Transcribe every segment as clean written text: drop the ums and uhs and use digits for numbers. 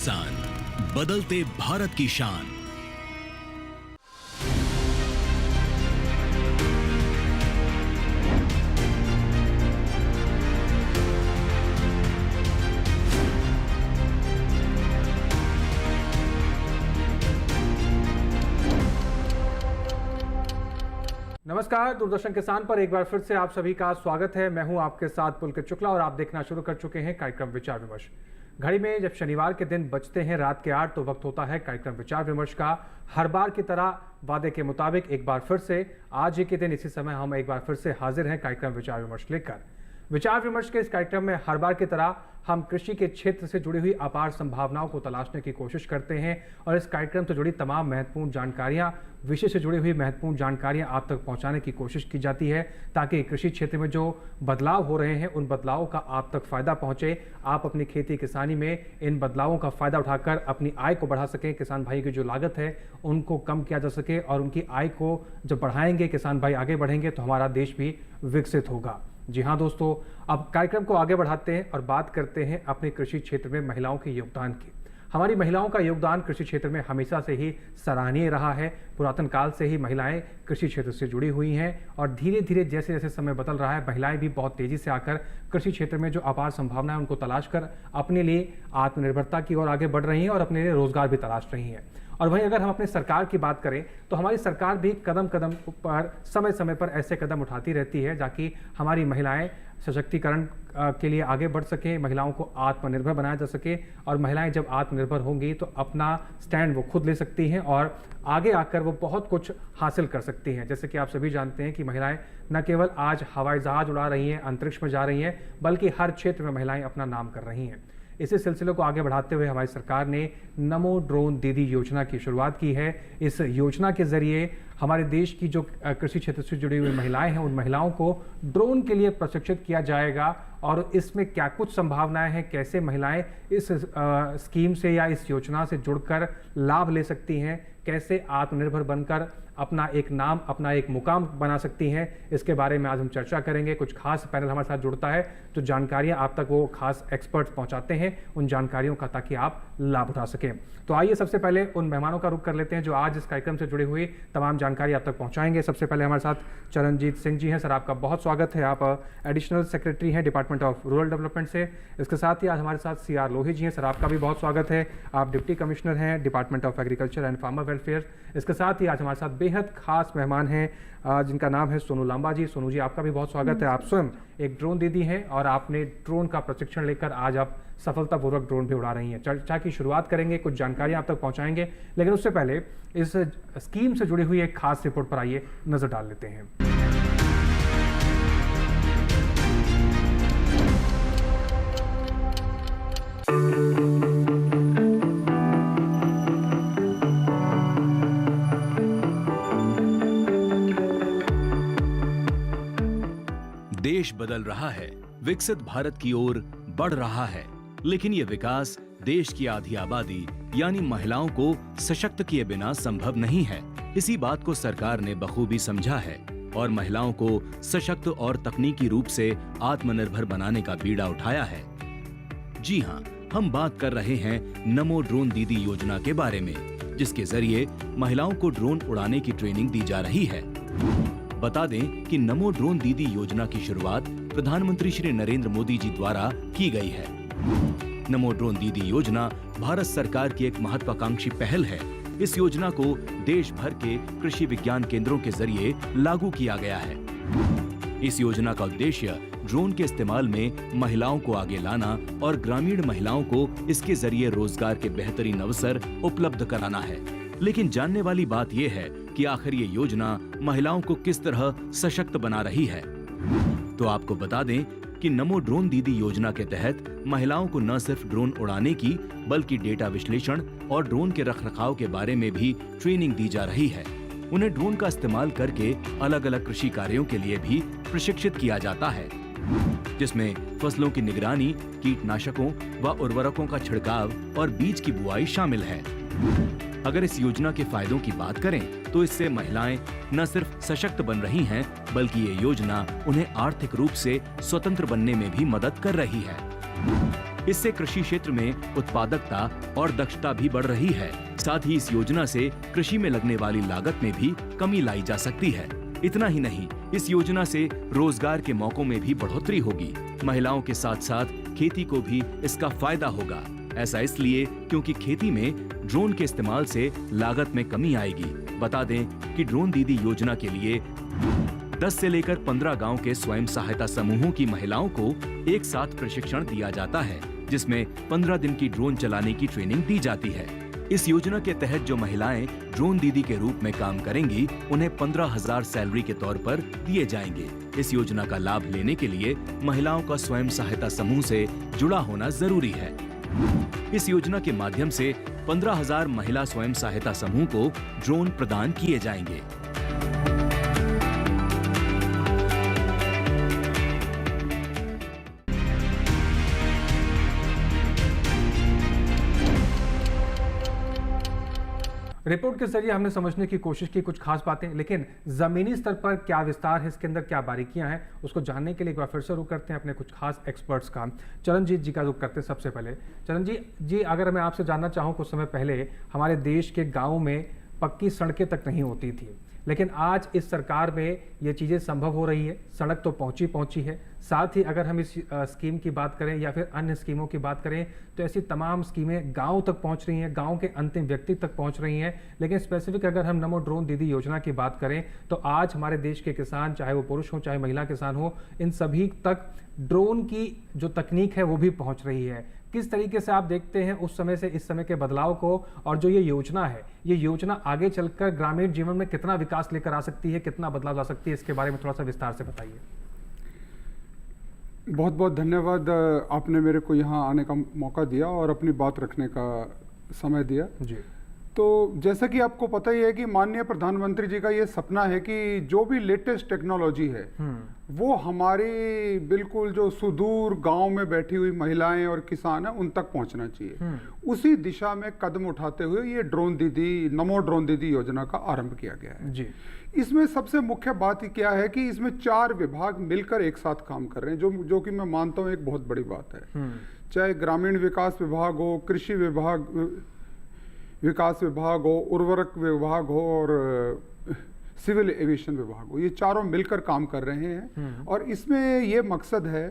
किसान, बदलते भारत की शान। नमस्कार, दूरदर्शन किसान पर एक बार फिर से आप सभी का स्वागत है। मैं हूं आपके साथ पुलकित शुक्ला और आप देखना शुरू कर चुके हैं कार्यक्रम विचार विमर्श। घड़ी में जब शनिवार के दिन बजते हैं रात के 8 तो वक्त होता है कार्यक्रम विचार विमर्श का। हर बार की तरह वादे के मुताबिक एक बार फिर से आज ही के दिन इसी समय हम एक बार फिर से हाजिर हैं कार्यक्रम विचार विमर्श लेकर। विचार विमर्श के इस कार्यक्रम में हर बार की तरह हम कृषि के क्षेत्र से जुड़ी हुई अपार संभावनाओं को तलाशने की कोशिश करते हैं और इस कार्यक्रम से जुड़ी तमाम महत्वपूर्ण जानकारियां, विषय से जुड़ी हुई महत्वपूर्ण जानकारियां आप तक पहुंचाने की कोशिश की जाती है ताकि कृषि क्षेत्र में जो बदलाव हो रहे हैं उन बदलावों का आप तक फायदा पहुंचे। आप अपनी खेती किसानी में इन बदलावों का फायदा उठाकर अपनी आय को बढ़ा सकें। किसान भाई की जो लागत है उनको कम किया जा सके और उनकी आय को जब बढ़ाएंगे, किसान भाई आगे बढ़ेंगे तो हमारा देश भी विकसित होगा। जी हाँ दोस्तों, अब कार्यक्रम को आगे बढ़ाते हैं और बात करते हैं अपने कृषि क्षेत्र में महिलाओं के योगदान की। हमारी महिलाओं का योगदान कृषि क्षेत्र में हमेशा से ही सराहनीय रहा है। पुरातन काल से ही महिलाएं कृषि क्षेत्र से जुड़ी हुई हैं और धीरे धीरे जैसे जैसे समय बदल रहा है महिलाएं भी बहुत तेजी से आकर कृषि क्षेत्र में जो अपार संभावना है उनको तलाश कर अपने लिए आत्मनिर्भरता की ओर आगे बढ़ रही हैं और अपने लिए रोजगार भी तलाश रही हैं। और वहीं अगर हम अपनी सरकार की बात करें तो हमारी सरकार भी कदम कदम पर समय समय पर ऐसे कदम उठाती रहती है ताकि हमारी महिलाएं सशक्तिकरण के लिए आगे बढ़ सकें, महिलाओं को आत्मनिर्भर बनाया जा सके और महिलाएं जब आत्मनिर्भर होंगी तो अपना स्टैंड वो खुद ले सकती हैं और आगे आकर वो बहुत कुछ हासिल कर सकती हैं। जैसे कि आप सभी जानते हैं कि महिलाएं न केवल आज हवाई जहाज उड़ा रही हैं, अंतरिक्ष में जा रही हैं, बल्कि हर क्षेत्र में महिलाएं अपना नाम कर रही हैं। इसी सिलसिले को आगे बढ़ाते हुए हमारी सरकार ने नमो ड्रोन दीदी योजना की शुरुआत की है। इस योजना के जरिए हमारे देश की जो कृषि क्षेत्र से जुड़ी हुई महिलाएं हैं उन महिलाओं को ड्रोन के लिए प्रशिक्षित किया जाएगा और इसमें क्या कुछ संभावनाएं हैं, कैसे महिलाएं इस स्कीम से या इस योजना से जुड़कर लाभ ले सकती हैं, कैसे आत्मनिर्भर बनकर अपना एक नाम, अपना एक मुकाम बना सकती हैं, इसके बारे में आज हम चर्चा करेंगे। कुछ खास पैनल हमारे साथ जुड़ता है जो जानकारियां आप तक वो खास एक्सपर्ट्स पहुंचाते हैं उन जानकारियों का, ताकि आप लाभ उठा सकें। तो आइए सबसे पहले उन मेहमानों का रुख कर लेते हैं जो आज इस कार्यक्रम से जुड़ी हुई तमाम जानकारी आप तक पहुंचाएंगे। सबसे पहले हमारे साथ चरणजीत सिंह जी हैं। सर, आपका बहुत स्वागत है। आप एडिशनल सेक्रेटरी हैं डिपार्टमेंट ऑफ रूरल डेवलपमेंट से। इसके साथ ही आज हमारे साथ CR लोही जी हैं। सर, आपका भी बहुत स्वागत है। आप डिप्टी कमिश्नर हैं department of agriculture and farmer welfare. इसके साथ ही आज हमारे साथ बेहद खास मेहमान हैं जिनका नाम है सोनू लांबा जी। सोनू जी, आपका भी बहुत स्वागत है। आप स्वयं एक ड्रोन दीदी हैं और आपने ड्रोन का प्रशिक्षण लेकर आज आप सफलतापूर्वक ड्रोन भी उड़ा रही हैं। चर्चा की शुरुआत करेंगे, कुछ जानकारियां आप तक पहुंचाएंगे, लेकिन उससे पहले इस स्कीम से जुड़ी हुई एक खास रिपोर्ट पर आइए नजर डाल लेते हैं। देश बदल रहा है, विकसित भारत की ओर बढ़ रहा है, लेकिन ये विकास देश की आधी आबादी यानी महिलाओं को सशक्त किए बिना संभव नहीं है। इसी बात को सरकार ने बखूबी समझा है और महिलाओं को सशक्त और तकनीकी रूप से आत्मनिर्भर बनाने का बीड़ा उठाया है। जी हाँ, हम बात कर रहे हैं नमो ड्रोन दीदी योजना के बारे में, जिसके जरिए महिलाओं को ड्रोन उड़ाने की ट्रेनिंग दी जा रही है। बता दें कि नमो ड्रोन दीदी योजना की शुरुआत प्रधानमंत्री श्री नरेंद्र मोदी जी द्वारा की गई है। नमो ड्रोन दीदी योजना भारत सरकार की एक महत्वाकांक्षी पहल है। इस योजना को देश भर के कृषि विज्ञान केंद्रों के जरिए लागू किया गया है। इस योजना का उद्देश्य ड्रोन के इस्तेमाल में महिलाओं को आगे लाना और ग्रामीण महिलाओं को इसके जरिए रोजगार के बेहतरीन अवसर उपलब्ध कराना है। लेकिन जानने वाली बात यह है कि आखिर ये योजना महिलाओं को किस तरह सशक्त बना रही है। तो आपको बता दें कि नमो ड्रोन दीदी योजना के तहत महिलाओं को न सिर्फ ड्रोन उड़ाने की बल्कि डेटा विश्लेषण और ड्रोन के रखरखाव के बारे में भी ट्रेनिंग दी जा रही है। उन्हें ड्रोन का इस्तेमाल करके अलग अलग कृषि कार्यों के लिए भी प्रशिक्षित किया जाता है, जिसमें फसलों की निगरानी, कीटनाशकों व उर्वरकों का छिड़काव और बीज की बुआई शामिल है। अगर इस योजना के फायदों की बात करें तो इससे महिलाएं न सिर्फ सशक्त बन रही हैं, बल्कि ये योजना उन्हें आर्थिक रूप से स्वतंत्र बनने में भी मदद कर रही है। इससे कृषि क्षेत्र में उत्पादकता और दक्षता भी बढ़ रही है। साथ ही इस योजना से कृषि में लगने वाली लागत में भी कमी लाई जा सकती है। इतना ही नहीं, इस योजना से रोजगार के मौकों में भी बढ़ोतरी होगी। महिलाओं के साथ साथ खेती को भी इसका फायदा होगा। ऐसा इसलिए क्योंकि खेती में ड्रोन के इस्तेमाल से लागत में कमी आएगी। बता दें कि ड्रोन दीदी योजना के लिए 10 से लेकर 15 गांव के स्वयं सहायता समूहों की महिलाओं को एक साथ प्रशिक्षण दिया जाता है, जिसमें 15 दिन की ड्रोन चलाने की ट्रेनिंग दी जाती है। इस योजना के तहत जो महिलाएं ड्रोन दीदी के रूप में काम करेंगी, उन्हें 15,000 सैलरी के तौर पर दिए जाएंगे। इस योजना का लाभ लेने के लिए महिलाओं का स्वयं सहायता समूह से जुड़ा होना जरूरी है। इस योजना के माध्यम से 15,000 महिला स्वयं सहायता समूह को ड्रोन प्रदान किए जाएंगे। रिपोर्ट के जरिए हमने समझने की कोशिश की कुछ खास बातें, लेकिन जमीनी स्तर पर क्या विस्तार है, इसके अंदर क्या बारीकियां हैं, उसको जानने के लिए एक बार फिर से रुक करते हैं अपने कुछ खास एक्सपर्ट्स का। चरणजीत जी का रुक करते हैं सबसे पहले। चरणजीत जी, अगर मैं आपसे जानना चाहूँ, कुछ समय पहले हमारे देश के गाँव में पक्की सड़कें तक नहीं होती थी, लेकिन आज इस सरकार में ये चीज़ें संभव हो रही है। सड़क तो पहुंची है। साथ ही अगर हम इस स्कीम की बात करें या फिर अन्य स्कीमों की बात करें, तो ऐसी तमाम स्कीमें गांव तक पहुंच रही हैं, गांव के अंतिम व्यक्ति तक पहुंच रही हैं। लेकिन स्पेसिफिक अगर हम नमो ड्रोन दीदी योजना की बात करें, तो आज हमारे देश के किसान, चाहे वो पुरुष हो चाहे महिला किसान हो, इन सभी तक ड्रोन की जो तकनीक है वो भी पहुँच रही है। किस तरीके से आप देखते हैं उस समय से इस समय के बदलाव को, और जो ये योजना है, ये योजना आगे चलकर ग्रामीण जीवन में कितना विकास लेकर आ सकती है, कितना बदलाव ला सकती है, इसके बारे में थोड़ा सा विस्तार से बताइए। बहुत बहुत धन्यवाद, आपने मेरे को यहाँ आने का मौका दिया और अपनी बात रखने का समय दिया जी। तो जैसा कि आपको पता ही है कि माननीय प्रधानमंत्री जी का ये सपना है कि जो भी लेटेस्ट टेक्नोलॉजी है वो हमारी बिल्कुल जो सुदूर गांव में बैठी हुई महिलाएं और किसान हैं उन तक पहुंचना चाहिए। उसी दिशा में कदम उठाते हुए ये ड्रोन दीदी, नमो ड्रोन दीदी योजना का आरंभ किया गया है जी। इसमें सबसे मुख्य बात क्या है कि इसमें 4 विभाग मिलकर एक साथ काम कर रहे हैं, जो कि मैं मानता हूं एक बहुत बड़ी बात है। चाहे ग्रामीण विकास विभाग हो, कृषि विकास विभाग हो, उर्वरक विभाग हो और सिविल एविएशन विभाग हो, ये चारों मिलकर काम कर रहे हैं। और इसमें ये मकसद है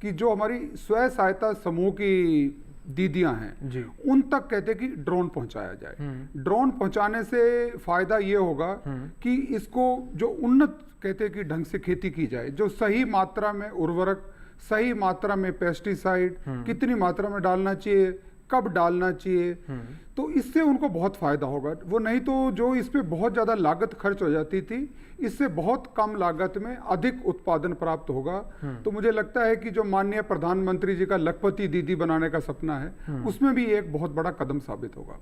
कि जो हमारी स्वयं सहायता समूह की दीदियां हैं उन तक कहते कि ड्रोन पहुंचाया जाए। ड्रोन पहुंचाने से फायदा ये होगा कि इसको जो उन्नत कहते कि ढंग से खेती की जाए, जो सही मात्रा में उर्वरक, सही मात्रा में पेस्टिसाइड, कितनी मात्रा में डालना चाहिए, कब डालना चाहिए, तो इससे उनको बहुत फायदा होगा। वो नहीं तो जो इस पे बहुत ज्यादा लागत खर्च हो जाती थी, इससे बहुत कम लागत में अधिक उत्पादन प्राप्त होगा। तो मुझे लगता है कि जो माननीय प्रधानमंत्री जी का लखपति दीदी बनाने का सपना है उसमें भी एक बहुत बड़ा कदम साबित होगा।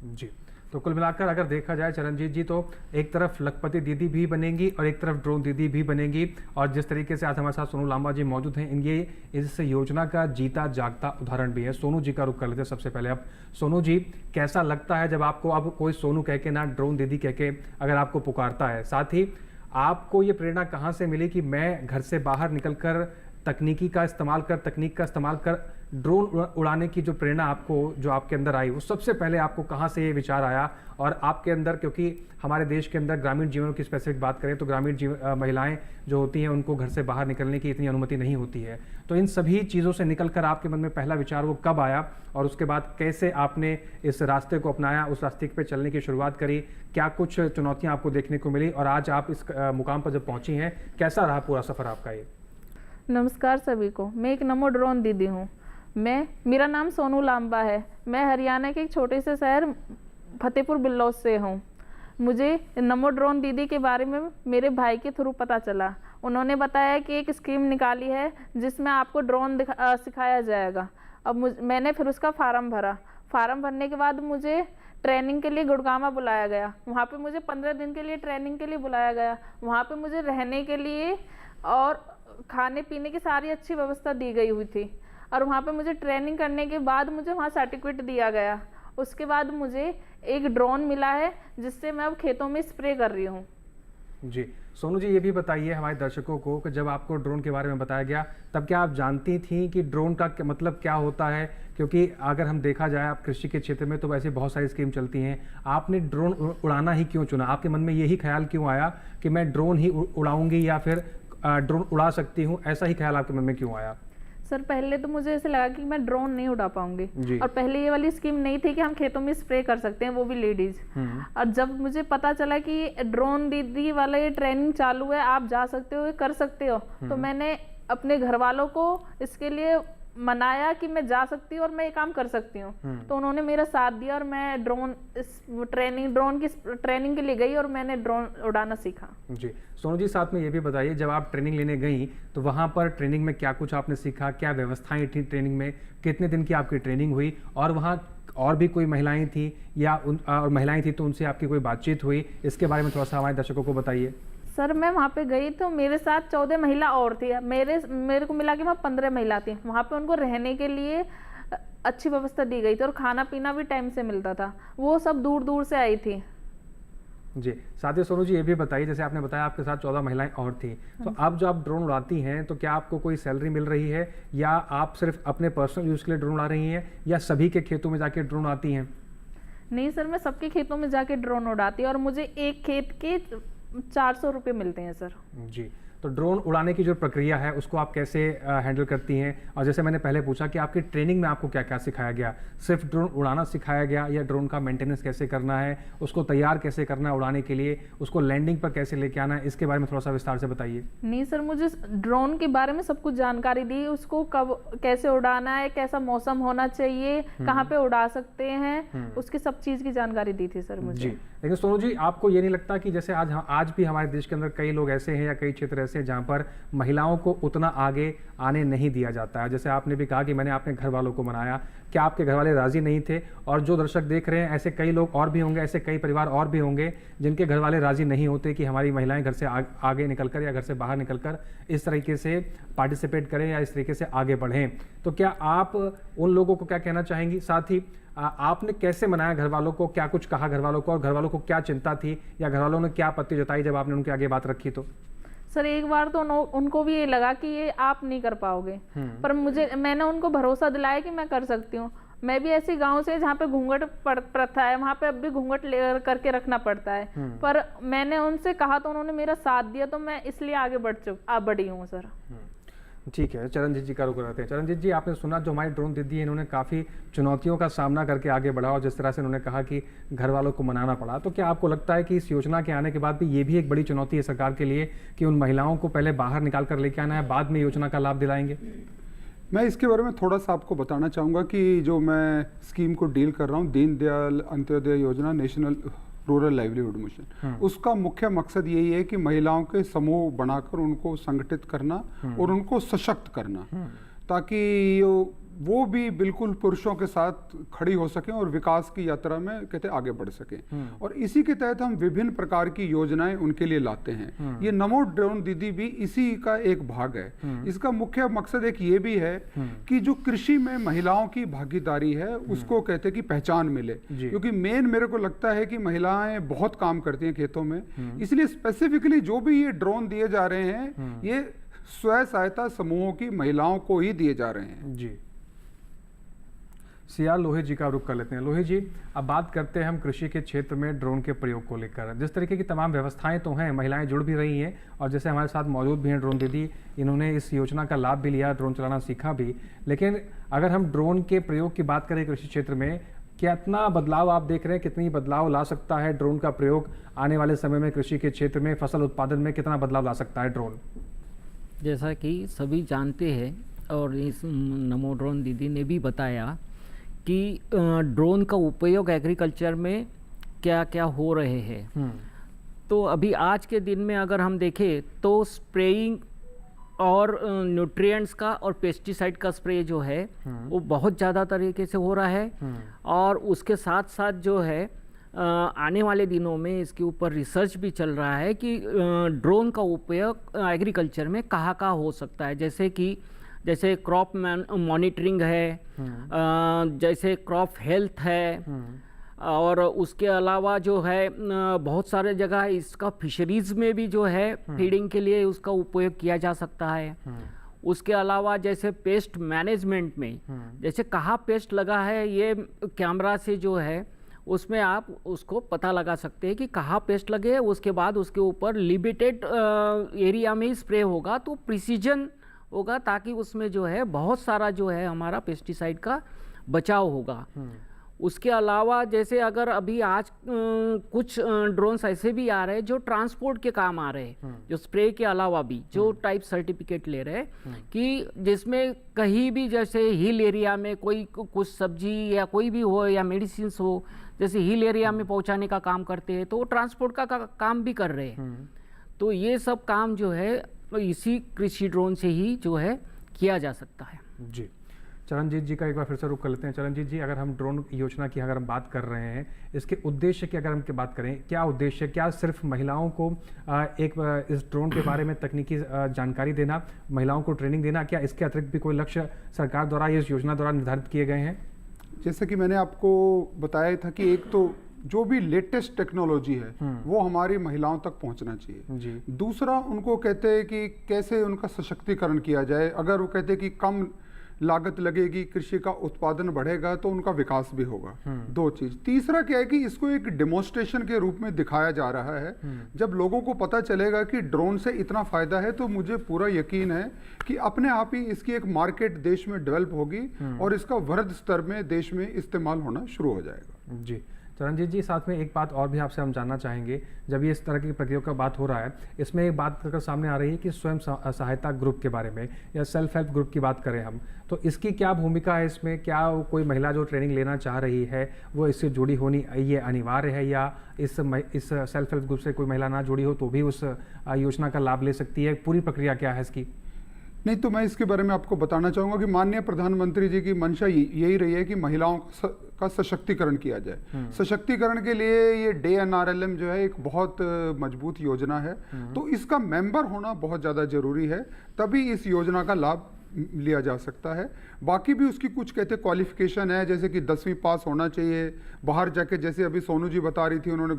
जी, तो कुल मिलाकर अगर देखा जाए चरणजीत जी, तो एक तरफ लखपति दीदी भी बनेंगी और एक तरफ ड्रोन दीदी भी बनेगी। और जिस तरीके से आज हमारे साथ सोनू लांबा जी मौजूद हैं, ये इस योजना का जीता जागता उदाहरण भी है। सोनू जी का रुख कर लेते हैं सबसे पहले। अब सोनू जी, कैसा लगता है जब आपको अब कोई सोनू कह के ना ड्रोन दीदी कह के अगर आपको पुकारता है? साथ ही आपको ये प्रेरणा कहाँ से मिली कि मैं घर से बाहर निकल कर तकनीक का इस्तेमाल कर ड्रोन उड़ाने की जो प्रेरणा आपको, जो आपके अंदर आई, वो सबसे पहले आपको कहाँ से ये विचार आया? और आपके अंदर, क्योंकि हमारे देश के अंदर ग्रामीण जीवन की स्पेसिफिक बात करें तो ग्रामीण महिलाएं जो होती हैं उनको घर से बाहर निकलने की इतनी अनुमति नहीं होती है। तो इन सभी चीज़ों से निकलकर आपके मन में पहला विचार वो कब आया, और उसके बाद कैसे आपने इस रास्ते को अपनाया, उस रास्ते पे चलने की शुरुआत करी? क्या कुछ चुनौतियाँ आपको देखने को मिली और आज आप इस मुकाम पर जब पहुँची हैं, कैसा रहा पूरा सफ़र आपका ये? नमस्कार सभी को, मैं एक नमो ड्रोन दीदी हूँ। मेरा नाम सोनू लांबा है। मैं हरियाणा के एक छोटे से शहर फतेहपुर बिल्लौर से हूँ। मुझे नमो ड्रोन दीदी के बारे में मेरे भाई के थ्रू पता चला। उन्होंने बताया कि एक स्कीम निकाली है जिसमें आपको ड्रोन सिखाया जाएगा। अब मैंने फिर उसका फार्म भरा। फार्म भरने के बाद मुझे ट्रेनिंग के लिए गुड़गांव बुलाया गया। वहाँ पे मुझे 15 दिन के लिए ट्रेनिंग के लिए बुलाया गया। वहाँ पे मुझे रहने के लिए और खाने पीने की सारी अच्छी व्यवस्था दी गई हुई थी। और वहाँ पे मुझे ट्रेनिंग करने के बाद मुझे वहाँ सर्टिफिकेट दिया गया। उसके बाद मुझे एक ड्रोन मिला है जिससे मैं अब खेतों में स्प्रे कर रही हूँ। जी, सोनू जी, ये भी बताइए हमारे दर्शकों को कि जब आपको ड्रोन के बारे में बताया गया तब क्या आप जानती थी कि ड्रोन का मतलब क्या होता है? क्योंकि अगर हम देखा जाए आप कृषि के क्षेत्र में तो वैसे बहुत सारी स्कीम चलती हैं, आपने ड्रोन उड़ाना ही क्यों चुना? आपके मन में यही ख्याल क्यों आया कि मैं ड्रोन ही उड़ाऊंगी या फिर ड्रोन उड़ा सकती हूँ, ऐसा ही ख्याल आपके मन में क्यों आया? सर पहले तो मुझे ऐसे लगा कि मैं ड्रोन नहीं उड़ा जी। पाऊंगी, और पहले ये वाली स्कीम नहीं थी कि हम खेतों में स्प्रे कर सकते हैं, वो भी लेडीज। और जब मुझे पता चला कि ड्रोन दीदी वाला ये ट्रेनिंग चालू है, आप जा सकते हो, कर सकते हो, तो मैंने अपने घर वालों को इसके लिए मनाया कि मैं जा सकती हूँ और मैं ये काम कर सकती हूँ। तो उन्होंने मेरा साथ दिया और मैं ड्रोन की ट्रेनिंग के लिए गई और मैंने ड्रोन उड़ाना सीखा। जी। सोनू जी, साथ में ये भी बताइए, जब आप ट्रेनिंग लेने गई तो वहाँ पर ट्रेनिंग में क्या कुछ आपने सीखा, क्या व्यवस्थाएं थी ट्रेनिंग में, कितने दिन की आपकी ट्रेनिंग हुई, और वहाँ और भी कोई महिलाएं थी या और महिलाएं थी तो उनसे आपकी कोई बातचीत हुई? इसके बारे में थोड़ा सा हमारे दर्शकों को बताइए। सर मैं वहाँ पे गई तो मेरे साथ 14 महिला और थी, मेरे को मिला के वहाँ 15 महिला थी। वहाँ पे उनको रहने के लिए अच्छी व्यवस्था दी गई थी और खाना पीना भी टाइम से मिलता था। वो सब दूर दूर से आई थी। जी। साथ ही सोनू जी, ये भी बताइए, जैसे आपने बताया आपके साथ 14 महिलाएं और थी, तो अब जो आप ड्रोन उड़ाती हैं तो क्या आपको कोई सैलरी मिल रही है, या आप सिर्फ अपने पर्सनल यूज़ के लिए ड्रोन उड़ा रही हैं, या सभी के खेतों में जाके ड्रोन उड़ाती हैं? नहीं सर, मैं सबके खेतों में जाके ड्रोन उड़ाती हूँ और मुझे एक खेत के 400 रुपये मिलते हैं सर। जी। तो ड्रोन उड़ाने की जो प्रक्रिया है उसको आप कैसे हैंडल करती हैं? और जैसे मैंने पहले पूछा कि आपकी ट्रेनिंग में आपको क्या क्या सिखाया गया, सिर्फ ड्रोन उड़ाना सिखाया गया या ड्रोन का मेंटेनेंस कैसे करना है, उसको तैयार कैसे करना है उड़ाने के लिए, उसको लैंडिंग पर कैसे लेके आना है, इसके बारे में थोड़ा सा विस्तार से बताइए। नहीं सर, मुझे ड्रोन के बारे में सब कुछ जानकारी दी, उसको कब कैसे उड़ाना है, कैसा मौसम होना चाहिए, कहाँ पे उड़ा सकते हैं, उसकी सब चीज़ की जानकारी दी थी सर मुझे। जी। लेकिन सोनू जी, आपको ये नहीं लगता कि जैसे आज भी हमारे देश के अंदर कई लोग ऐसे हैं या कई क्षेत्र ऐसे हैं जहाँ पर महिलाओं को उतना आगे आने नहीं दिया जाता है? जैसे आपने भी कहा कि मैंने अपने घर वालों को मनाया, क्या आपके घर वाले राजी नहीं थे? और जो दर्शक देख रहे हैं, ऐसे कई लोग और भी होंगे, ऐसे कई परिवार और भी होंगे जिनके घर वाले राजी नहीं होते कि हमारी महिलाएं घर से आगे निकलकर या घर से बाहर निकलकर इस तरीके से पार्टिसिपेट करें या इस तरीके से आगे बढ़ें। तो क्या आप उन लोगों को क्या कहना चाहेंगी? साथ ही आपने कैसे मनाया घर वालों को, क्या कुछ कहा घर वालों को, और घर वालों को क्या चिंता थी या घर वालों ने क्या आपत्ति जताई जब आपने उनके आगे बात रखी? तो सर एक बार तो उनको भी ये लगा कि ये आप नहीं कर पाओगे, पर मैंने उनको भरोसा दिलाया कि मैं कर सकती हूँ। मैं भी ऐसे गांव से जहाँ पे घूंघट प्रथा है, वहाँ पे अब भी घूंघट करके रखना पड़ता है, पर मैंने उनसे कहा तो उन्होंने मेरा साथ दिया, तो मैं इसलिए आगे बढ़ी हूँ सर। ठीक है, चरणजीत जी का रुख करते हैं। चरणजीत जी, आपने सुना जो हमारी ड्रोन दीदी है, इन्होंने काफ़ी चुनौतियों का सामना करके आगे बढ़ा, और जिस तरह से उन्होंने कहा कि घर वालों को मनाना पड़ा, तो क्या आपको लगता है कि इस योजना के आने के बाद भी ये भी एक बड़ी चुनौती है सरकार के लिए कि उन महिलाओं को पहले बाहर निकाल कर लेके आना है, बाद में योजना का लाभ दिलाएंगे? मैं इसके बारे में थोड़ा सा आपको बताना चाहूँगा कि जो मैं स्कीम को डील कर रहा हूँ, दीनदयाल अंत्योदय योजना, नेशनल रूरल लाइवलीहुड मिशन, उसका मुख्य मकसद यही है कि महिलाओं के समूह बनाकर उनको संगठित करना और उनको सशक्त करना, ताकि वो भी बिल्कुल पुरुषों के साथ खड़ी हो सकें और विकास की यात्रा में कहते आगे बढ़ सकें। और इसी के तहत हम विभिन्न प्रकार की योजनाएं उनके लिए लाते हैं। ये नमो ड्रोन दीदी भी इसी का एक भाग है। इसका मुख्य मकसद एक ये भी है कि जो कृषि में महिलाओं की भागीदारी है उसको कहते कि पहचान मिले, क्योंकि मेन मेरे को लगता है कि महिलाएं बहुत काम करती हैं खेतों में, इसलिए स्पेसिफिकली जो भी ये ड्रोन दिए जा रहे हैं ये स्व सहायता समूहों की महिलाओं को ही दिए जा रहे हैं। जी। सीआर लोहे जी का रुख कर लेते हैं। लोहे जी, अब बात करते हैं हम कृषि के क्षेत्र में ड्रोन के प्रयोग को लेकर। जिस तरीके की तमाम व्यवस्थाएं तो हैं, महिलाएं जुड़ भी रही हैं, और जैसे हमारे साथ मौजूद भी हैं ड्रोन दीदी, इन्होंने इस योजना का लाभ भी लिया, ड्रोन चलाना सीखा भी। लेकिन अगर हम ड्रोन के प्रयोग की बात करें कृषि क्षेत्र में, कितना बदलाव आप देख रहे हैं, कितनी बदलाव ला सकता है ड्रोन का प्रयोग आने वाले समय में कृषि के क्षेत्र में, फसल उत्पादन में कितना बदलाव ला सकता है ड्रोन? जैसा कि सभी जानते हैं और इस नमो ड्रोन दीदी ने भी बताया कि ड्रोन का उपयोग एग्रीकल्चर में क्या क्या हो रहे हैं। तो अभी आज के दिन में अगर हम देखें तो स्प्रेइंग और न्यूट्रिएंट्स का और पेस्टिसाइड का स्प्रे जो है वो बहुत ज़्यादा तरीके से हो रहा है, और उसके साथ साथ जो है आने वाले दिनों में इसके ऊपर रिसर्च भी चल रहा है कि ड्रोन का उपयोग एग्रीकल्चर में कहाँ कहाँ हो सकता है, जैसे क्रॉप मॉनिटरिंग है, जैसे क्रॉप हेल्थ है, और उसके अलावा जो है बहुत सारे जगह इसका फिशरीज में भी जो है फीडिंग के लिए उसका उपयोग किया जा सकता है। उसके अलावा जैसे पेस्ट मैनेजमेंट में जैसे कहाँ पेस्ट लगा है, ये कैमरा से जो है उसमें आप उसको पता लगा सकते हैं कि कहाँ पेस्ट लगे। उसके बाद उसके ऊपर लिमिटेड एरिया में ही स्प्रे होगा तो प्रिसीजन होगा, ताकि उसमें जो है बहुत सारा जो है हमारा पेस्टिसाइड का बचाव होगा। उसके अलावा जैसे अगर अभी आज कुछ ड्रोन्स ऐसे भी आ रहे हैं जो ट्रांसपोर्ट के काम आ रहे हैं, जो स्प्रे के अलावा भी जो टाइप सर्टिफिकेट ले रहे हैं कि जिसमें कहीं भी जैसे हिल एरिया में कोई कुछ सब्जी या कोई भी हो या मेडिसिन हो, जैसे हिल एरिया में पहुंचाने का काम करते हैं तो वो ट्रांसपोर्ट का काम भी कर रहे हैं। तो ये सब काम जो है इसी कृषि ड्रोन से ही जो है किया जा सकता है। जी, चरणजीत जी का एक बार फिर से रुख कर लेते हैं। चरणजीत जी, अगर हम ड्रोन योजना की अगर हम बात कर रहे हैं, इसके उद्देश्य की अगर हम की बात करें, क्या उद्देश्य, क्या सिर्फ महिलाओं को इस ड्रोन के बारे में तकनीकी जानकारी देना, महिलाओं को ट्रेनिंग देना, क्या इसके अतिरिक्त भी कोई लक्ष्य सरकार द्वारा इस योजना द्वारा निर्धारित किए गए हैं? जैसे कि मैंने आपको बताया था कि एक तो जो भी लेटेस्ट टेक्नोलॉजी है वो हमारी महिलाओं तक पहुंचना चाहिए जी। दूसरा, उनको कहते हैं कि कैसे उनका सशक्तिकरण किया जाए। अगर वो कहते हैं कि कम लागत लगेगी, कृषि का उत्पादन बढ़ेगा तो उनका विकास भी होगा। दो चीज। तीसरा क्या है कि इसको एक डेमोन्स्ट्रेशन के रूप में दिखाया जा रहा है। जब लोगों को पता चलेगा कि ड्रोन से इतना फायदा है तो मुझे पूरा यकीन है कि अपने आप ही इसकी एक मार्केट देश में डेवलप होगी और इसका वृहद स्तर में देश में इस्तेमाल होना शुरू हो जाएगा। जी, चरणजीत जी, साथ में एक बात और भी आपसे हम जानना चाहेंगे। जब ये इस तरह की प्रक्रिया का बात हो रहा है, इसमें एक बात अगर सामने आ रही है कि स्वयं सहायता ग्रुप के बारे में या सेल्फ हेल्प ग्रुप की बात करें हम, तो इसकी क्या भूमिका है इसमें? क्या कोई महिला जो ट्रेनिंग लेना चाह रही है वो इससे जुड़ी होनी ये अनिवार्य है, या इस सेल्फ हेल्प ग्रुप से कोई महिला ना जुड़ी हो तो भी उस योजना का लाभ ले सकती है? पूरी प्रक्रिया क्या है इसकी? नहीं, तो मैं इसके बारे में आपको बताना चाहूँगा कि माननीय प्रधानमंत्री जी की मंशा यही रही है कि महिलाओं का सशक्तिकरण किया जाए। सशक्तिकरण के लिए ये DNRLM जो है एक बहुत मजबूत योजना है, तो इसका मेंबर होना बहुत ज़्यादा जरूरी है, तभी इस योजना का लाभ लिया जा सकता है। बाकी भी उसकी कुछ कहते क्वालिफिकेशन है, जैसे कि 10वीं पास होना चाहिए, बाहर जाके, जैसे अभी सोनू जी बता रही थी, उन्होंने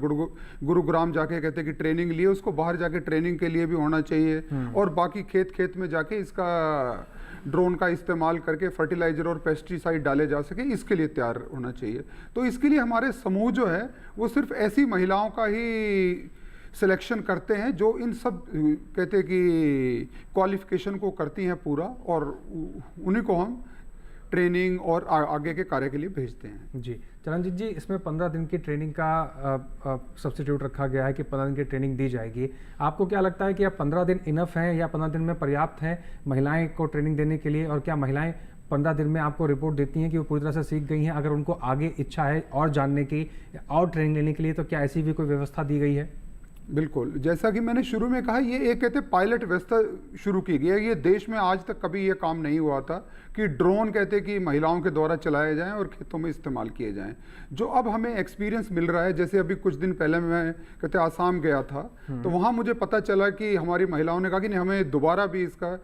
गुरुग्राम जाके कहते कि ट्रेनिंग लिए, उसको बाहर जाके ट्रेनिंग के लिए भी होना चाहिए। और बाकी खेत खेत में जाके इसका ड्रोन का इस्तेमाल करके फर्टिलाइजर और पेस्टिसाइड डाले जा सके, इसके लिए तैयार होना चाहिए। तो इसके लिए हमारे समूह जो है वो सिर्फ ऐसी महिलाओं का ही सिलेक्शन करते हैं जो इन सब कहते हैं कि क्वालिफिकेशन को करती हैं पूरा, और उन्हीं को हम ट्रेनिंग और आगे के कार्य के लिए भेजते हैं। जी, चरणजीत जी, इसमें 15 दिन की ट्रेनिंग का सब्स्टिट्यूट रखा गया है कि 15 दिन की ट्रेनिंग दी जाएगी। आपको क्या लगता है कि अब 15 दिन इनफ हैं या 15 दिन में पर्याप्त हैं महिलाएं को ट्रेनिंग देने के लिए? और क्या महिलाएं 15 दिन में आपको रिपोर्ट देती हैं कि वो पूरी तरह से सीख गई हैं? अगर उनको आगे इच्छा है और जानने की और ट्रेनिंग लेने के लिए, तो क्या ऐसी भी कोई व्यवस्था दी गई है? बिल्कुल, जैसा कि मैंने शुरू में कहा, ये एक कहते पायलट व्यवस्था शुरू की गई है। ये देश में आज तक कभी ये काम नहीं हुआ था कि ड्रोन कहते कि महिलाओं के द्वारा चलाए जाएं और खेतों में इस्तेमाल किए जाएं। जो अब हमें एक्सपीरियंस मिल रहा है, जैसे अभी कुछ दिन पहले मैं कहते आसाम गया था, तो वहाँ मुझे पता चला कि हमारी महिलाओं ने कहा कि नहीं, हमें दोबारा भी इसका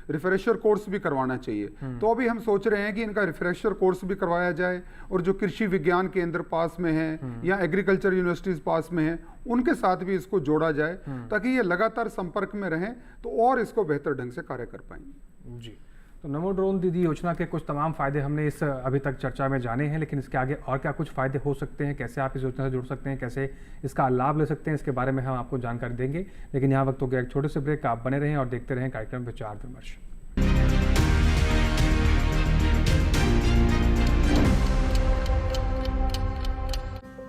रिफ्रेशर कोर्स भी करवाना चाहिए। तो अभी हम सोच रहे हैं कि इनका रिफ्रेशर कोर्स भी करवाया जाए, और जो कृषि विज्ञान केंद्र पास में है या एग्रीकल्चर यूनिवर्सिटीज पास में है, उनके साथ भी इसको जोड़ा जाए, ताकि ये लगातार संपर्क में रहें तो और इसको बेहतर ढंग से कार्य कर पाएंगे। जी, तो नमो ड्रोन दीदी योजना के कुछ तमाम फायदे हमने इस अभी तक चर्चा में जाने हैं, लेकिन इसके आगे और क्या कुछ फायदे हो सकते हैं, कैसे आप इस योजना से जुड़ सकते हैं, कैसे इसका लाभ ले सकते हैं, इसके बारे में हम आपको जानकारी देंगे। लेकिन यहाँ वक्त हो गया एक छोटे से ब्रेक का। आप बने रहें और देखते रहें कार्यक्रम विचार विमर्श।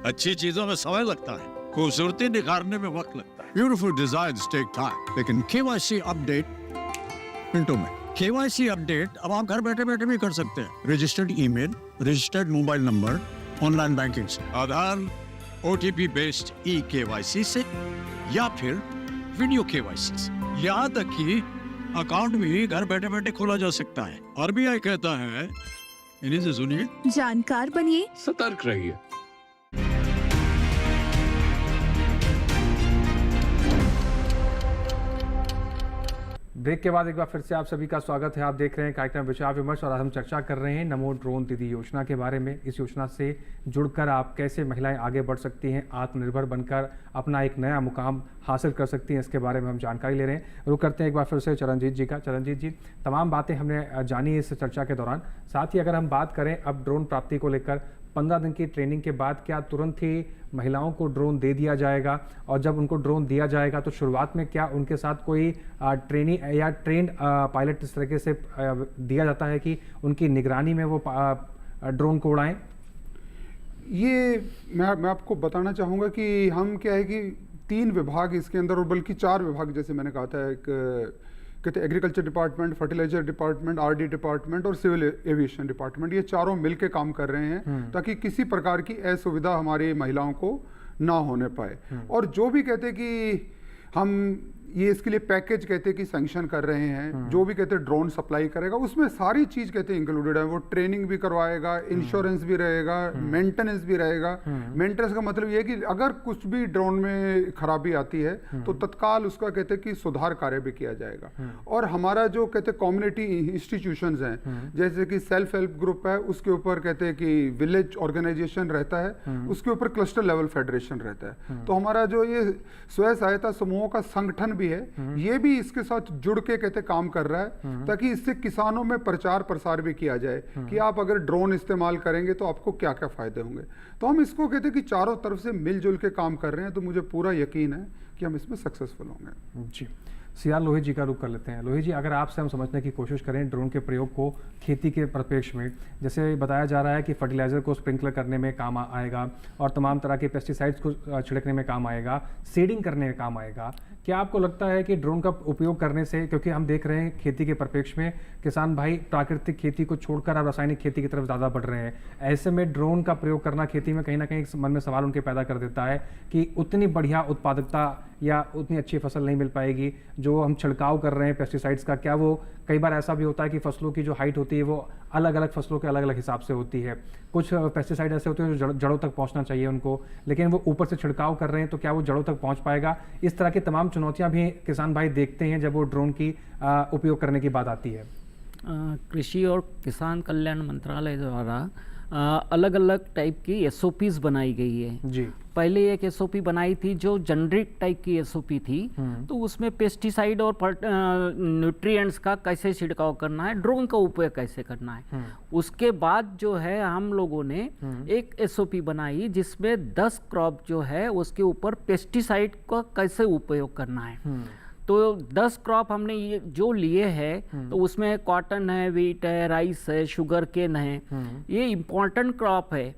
अच्छी चीजों में समय लगता है, खूबसूरती निखारने में वक्त लगता है। ब्यूटीफुल डिजाइन्स टेक टाइम, लेकिन KYC अपडेट मिनटों में। KYC अपडेट अब आप घर बैठे बैठे भी कर सकते हैं। Registered email, registered mobile number, online banking से, आधार OTP बेस्ड eKYC से, या फिर वीडियो KYC से। यहाँ तक कि अकाउंट भी घर बैठे बैठे खोला जा सकता है। RBI कहता है, इन्हीं से सुनिए, जानकार बनिए, सतर्क रहिए। ब्रेक के बाद एक बार फिर से आप सभी का स्वागत है। आप देख रहे हैं कार्यक्रम विचार विमर्श और आज हम चर्चा कर रहे हैं नमो ड्रोन दीदी योजना के बारे में। इस योजना से जुड़कर आप कैसे महिलाएं आगे बढ़ सकती हैं, आत्मनिर्भर बनकर अपना एक नया मुकाम हासिल कर सकती हैं, इसके बारे में हम जानकारी ले रहे हैं। रुक करते हैं एक बार फिर से चरणजीत जी का। चरणजीत जी, तमाम बातें हमने जानी इस चर्चा के दौरान। साथ ही अगर हम बात करें अब ड्रोन प्राप्ति को लेकर, 15 दिन की ट्रेनिंग के बाद क्या तुरंत ही महिलाओं को ड्रोन दे दिया जाएगा? और जब उनको ड्रोन दिया जाएगा तो शुरुआत में क्या उनके साथ कोई ट्रेनिंग या ट्रेंड पायलट इस तरीके से दिया जाता है कि उनकी निगरानी में वो ड्रोन को उड़ाएं? ये मैं आपको बताना चाहूँगा कि हम क्या है कि 3 विभाग इसके अंदर, और बल्कि 4 विभाग जैसे मैंने कहा था, एक कहते agriculture department, fertilizer department, RD department और सिविल एविएशन डिपार्टमेंट, ये चारों मिलके काम कर रहे हैं ताकि किसी प्रकार की असुविधा हमारी महिलाओं को ना होने पाए। और जो भी कहते हैं कि हम ये इसके लिए पैकेज कहते हैं कि सैंक्शन कर रहे हैं, जो भी कहते हैं ड्रोन सप्लाई करेगा, उसमें सारी चीज कहते हैं इंक्लूडेड है। वो ट्रेनिंग भी करवाएगा, इंश्योरेंस भी रहेगा, मेंटेनेंस भी रहेगा। मेंटेनेंस का मतलब ये है कि अगर कुछ भी ड्रोन में खराबी आती है तो तत्काल उसका कहते हैं कि सुधार कार्य भी किया जाएगा। और हमारा जो कहते हैं कम्युनिटी इंस्टीट्यूशंस हैं, जैसे कि सेल्फ हेल्प ग्रुप है, उसके ऊपर कहते हैं कि विलेज ऑर्गेनाइजेशन रहता है, उसके ऊपर क्लस्टर लेवल फेडरेशन रहता है। तो हमारा जो ये स्वयं सहायता समूहों का संगठन भी है, ये भी इसके साथ जुड़ के कहते काम कर रहा है ताकि इससे किसानों में प्रचार प्रसार भी किया जाए कि आप अगर ड्रोन इस्तेमाल करेंगे तो आपको क्या क्या फायदे होंगे। तो हम इसको कहते हैं कि चारों तरफ से मिलजुल के काम कर रहे हैं, तो मुझे पूरा यकीन है कि हम इसमें सक्सेसफुल होंगे। जी, सीआर लोहित जी का रुख कर लेते हैं। लोहित जी, अगर आपसे हम समझने की कोशिश करें ड्रोन के प्रयोग को खेती के परिप्रेक्ष्य में, जैसे बताया जा रहा है कि फर्टिलाइजर को स्प्रिंकलर करने में काम आएगा और तमाम तरह के पेस्टिसाइड्स को छिड़कने में काम आएगा, सीडिंग करने में काम आएगा, क्या आपको लगता है कि ड्रोन का उपयोग करने से, क्योंकि हम देख रहे हैं खेती के परिप्रेक्ष्य में किसान भाई प्राकृतिक खेती को छोड़कर अब रासायनिक खेती की तरफ ज़्यादा बढ़ रहे हैं, ऐसे में ड्रोन का प्रयोग करना खेती में कहीं ना कहीं मन में सवाल उनके पैदा कर देता है कि उतनी बढ़िया उत्पादकता या उतनी अच्छी फसल नहीं मिल पाएगी जो हम छिड़काव कर रहे हैं पेस्टिसाइड्स का। क्या वो कई बार ऐसा भी होता है कि फसलों की जो हाइट होती है वो अलग अलग फसलों के अलग अलग हिसाब से होती है, कुछ पेस्टिसाइड ऐसे होते हैं जो जड़ों तक पहुंचना चाहिए उनको, लेकिन वो ऊपर से छिड़काव कर रहे हैं, तो क्या वो जड़ों तक पहुंच पाएगा? इस तरह की तमाम चुनौतियां भी किसान भाई देखते हैं जब वो ड्रोन की उपयोग करने की बात आती है। कृषि और किसान कल्याण मंत्रालय द्वारा अलग अलग टाइप की एसओपीज बनाई गई है जी। पहले एक एसओपी बनाई थी जो जेनरिक टाइप की एसओपी थी, तो उसमें पेस्टिसाइड और न्यूट्रिएंट्स का कैसे छिड़काव करना है, ड्रोन का उपयोग कैसे करना है। उसके बाद जो है हम लोगों ने एक एसओपी बनाई जिसमें 10 क्रॉप जो है उसके ऊपर पेस्टिसाइड का कैसे उपयोग करना है। तो 10 क्रॉप हमने ये जो लिए हैं, तो उसमें कॉटन है, वीट है, राइस है, शुगर केन है, ये इम्पोर्टेंट क्रॉप है।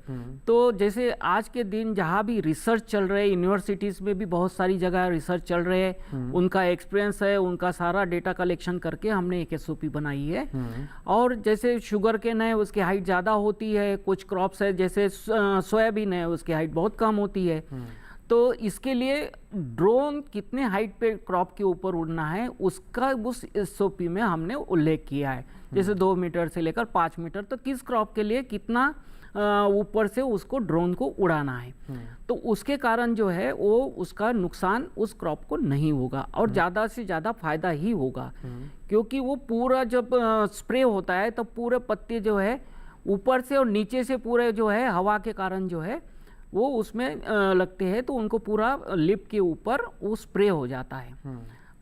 तो जैसे आज के दिन जहाँ भी रिसर्च चल रहे, यूनिवर्सिटीज़ में भी बहुत सारी जगह रिसर्च चल रहे हैं, उनका एक्सपीरियंस है, उनका सारा डेटा कलेक्शन करके हमने एक एसओपी बनाई है। और जैसे शुगर केन है उसकी हाइट ज़्यादा होती है, कुछ क्रॉप्स है जैसे सोयाबीन है उसकी हाइट बहुत कम होती है। तो इसके लिए ड्रोन कितने हाइट पे क्रॉप के ऊपर उड़ना है उसका उस एसओपी में हमने उल्लेख किया है। जैसे 2 मीटर से लेकर 5 मीटर, तो किस क्रॉप के लिए कितना ऊपर से उसको ड्रोन को उड़ाना है। तो उसके कारण जो है वो उसका नुकसान उस क्रॉप को नहीं होगा और ज़्यादा से ज़्यादा फायदा ही होगा, क्योंकि वो पूरा जब स्प्रे होता है तो पूरे पत्ते जो है ऊपर से और नीचे से पूरे जो है हवा के कारण जो है वो उसमें लगते हैं, तो उनको पूरा लिप के ऊपर वो स्प्रे हो जाता है।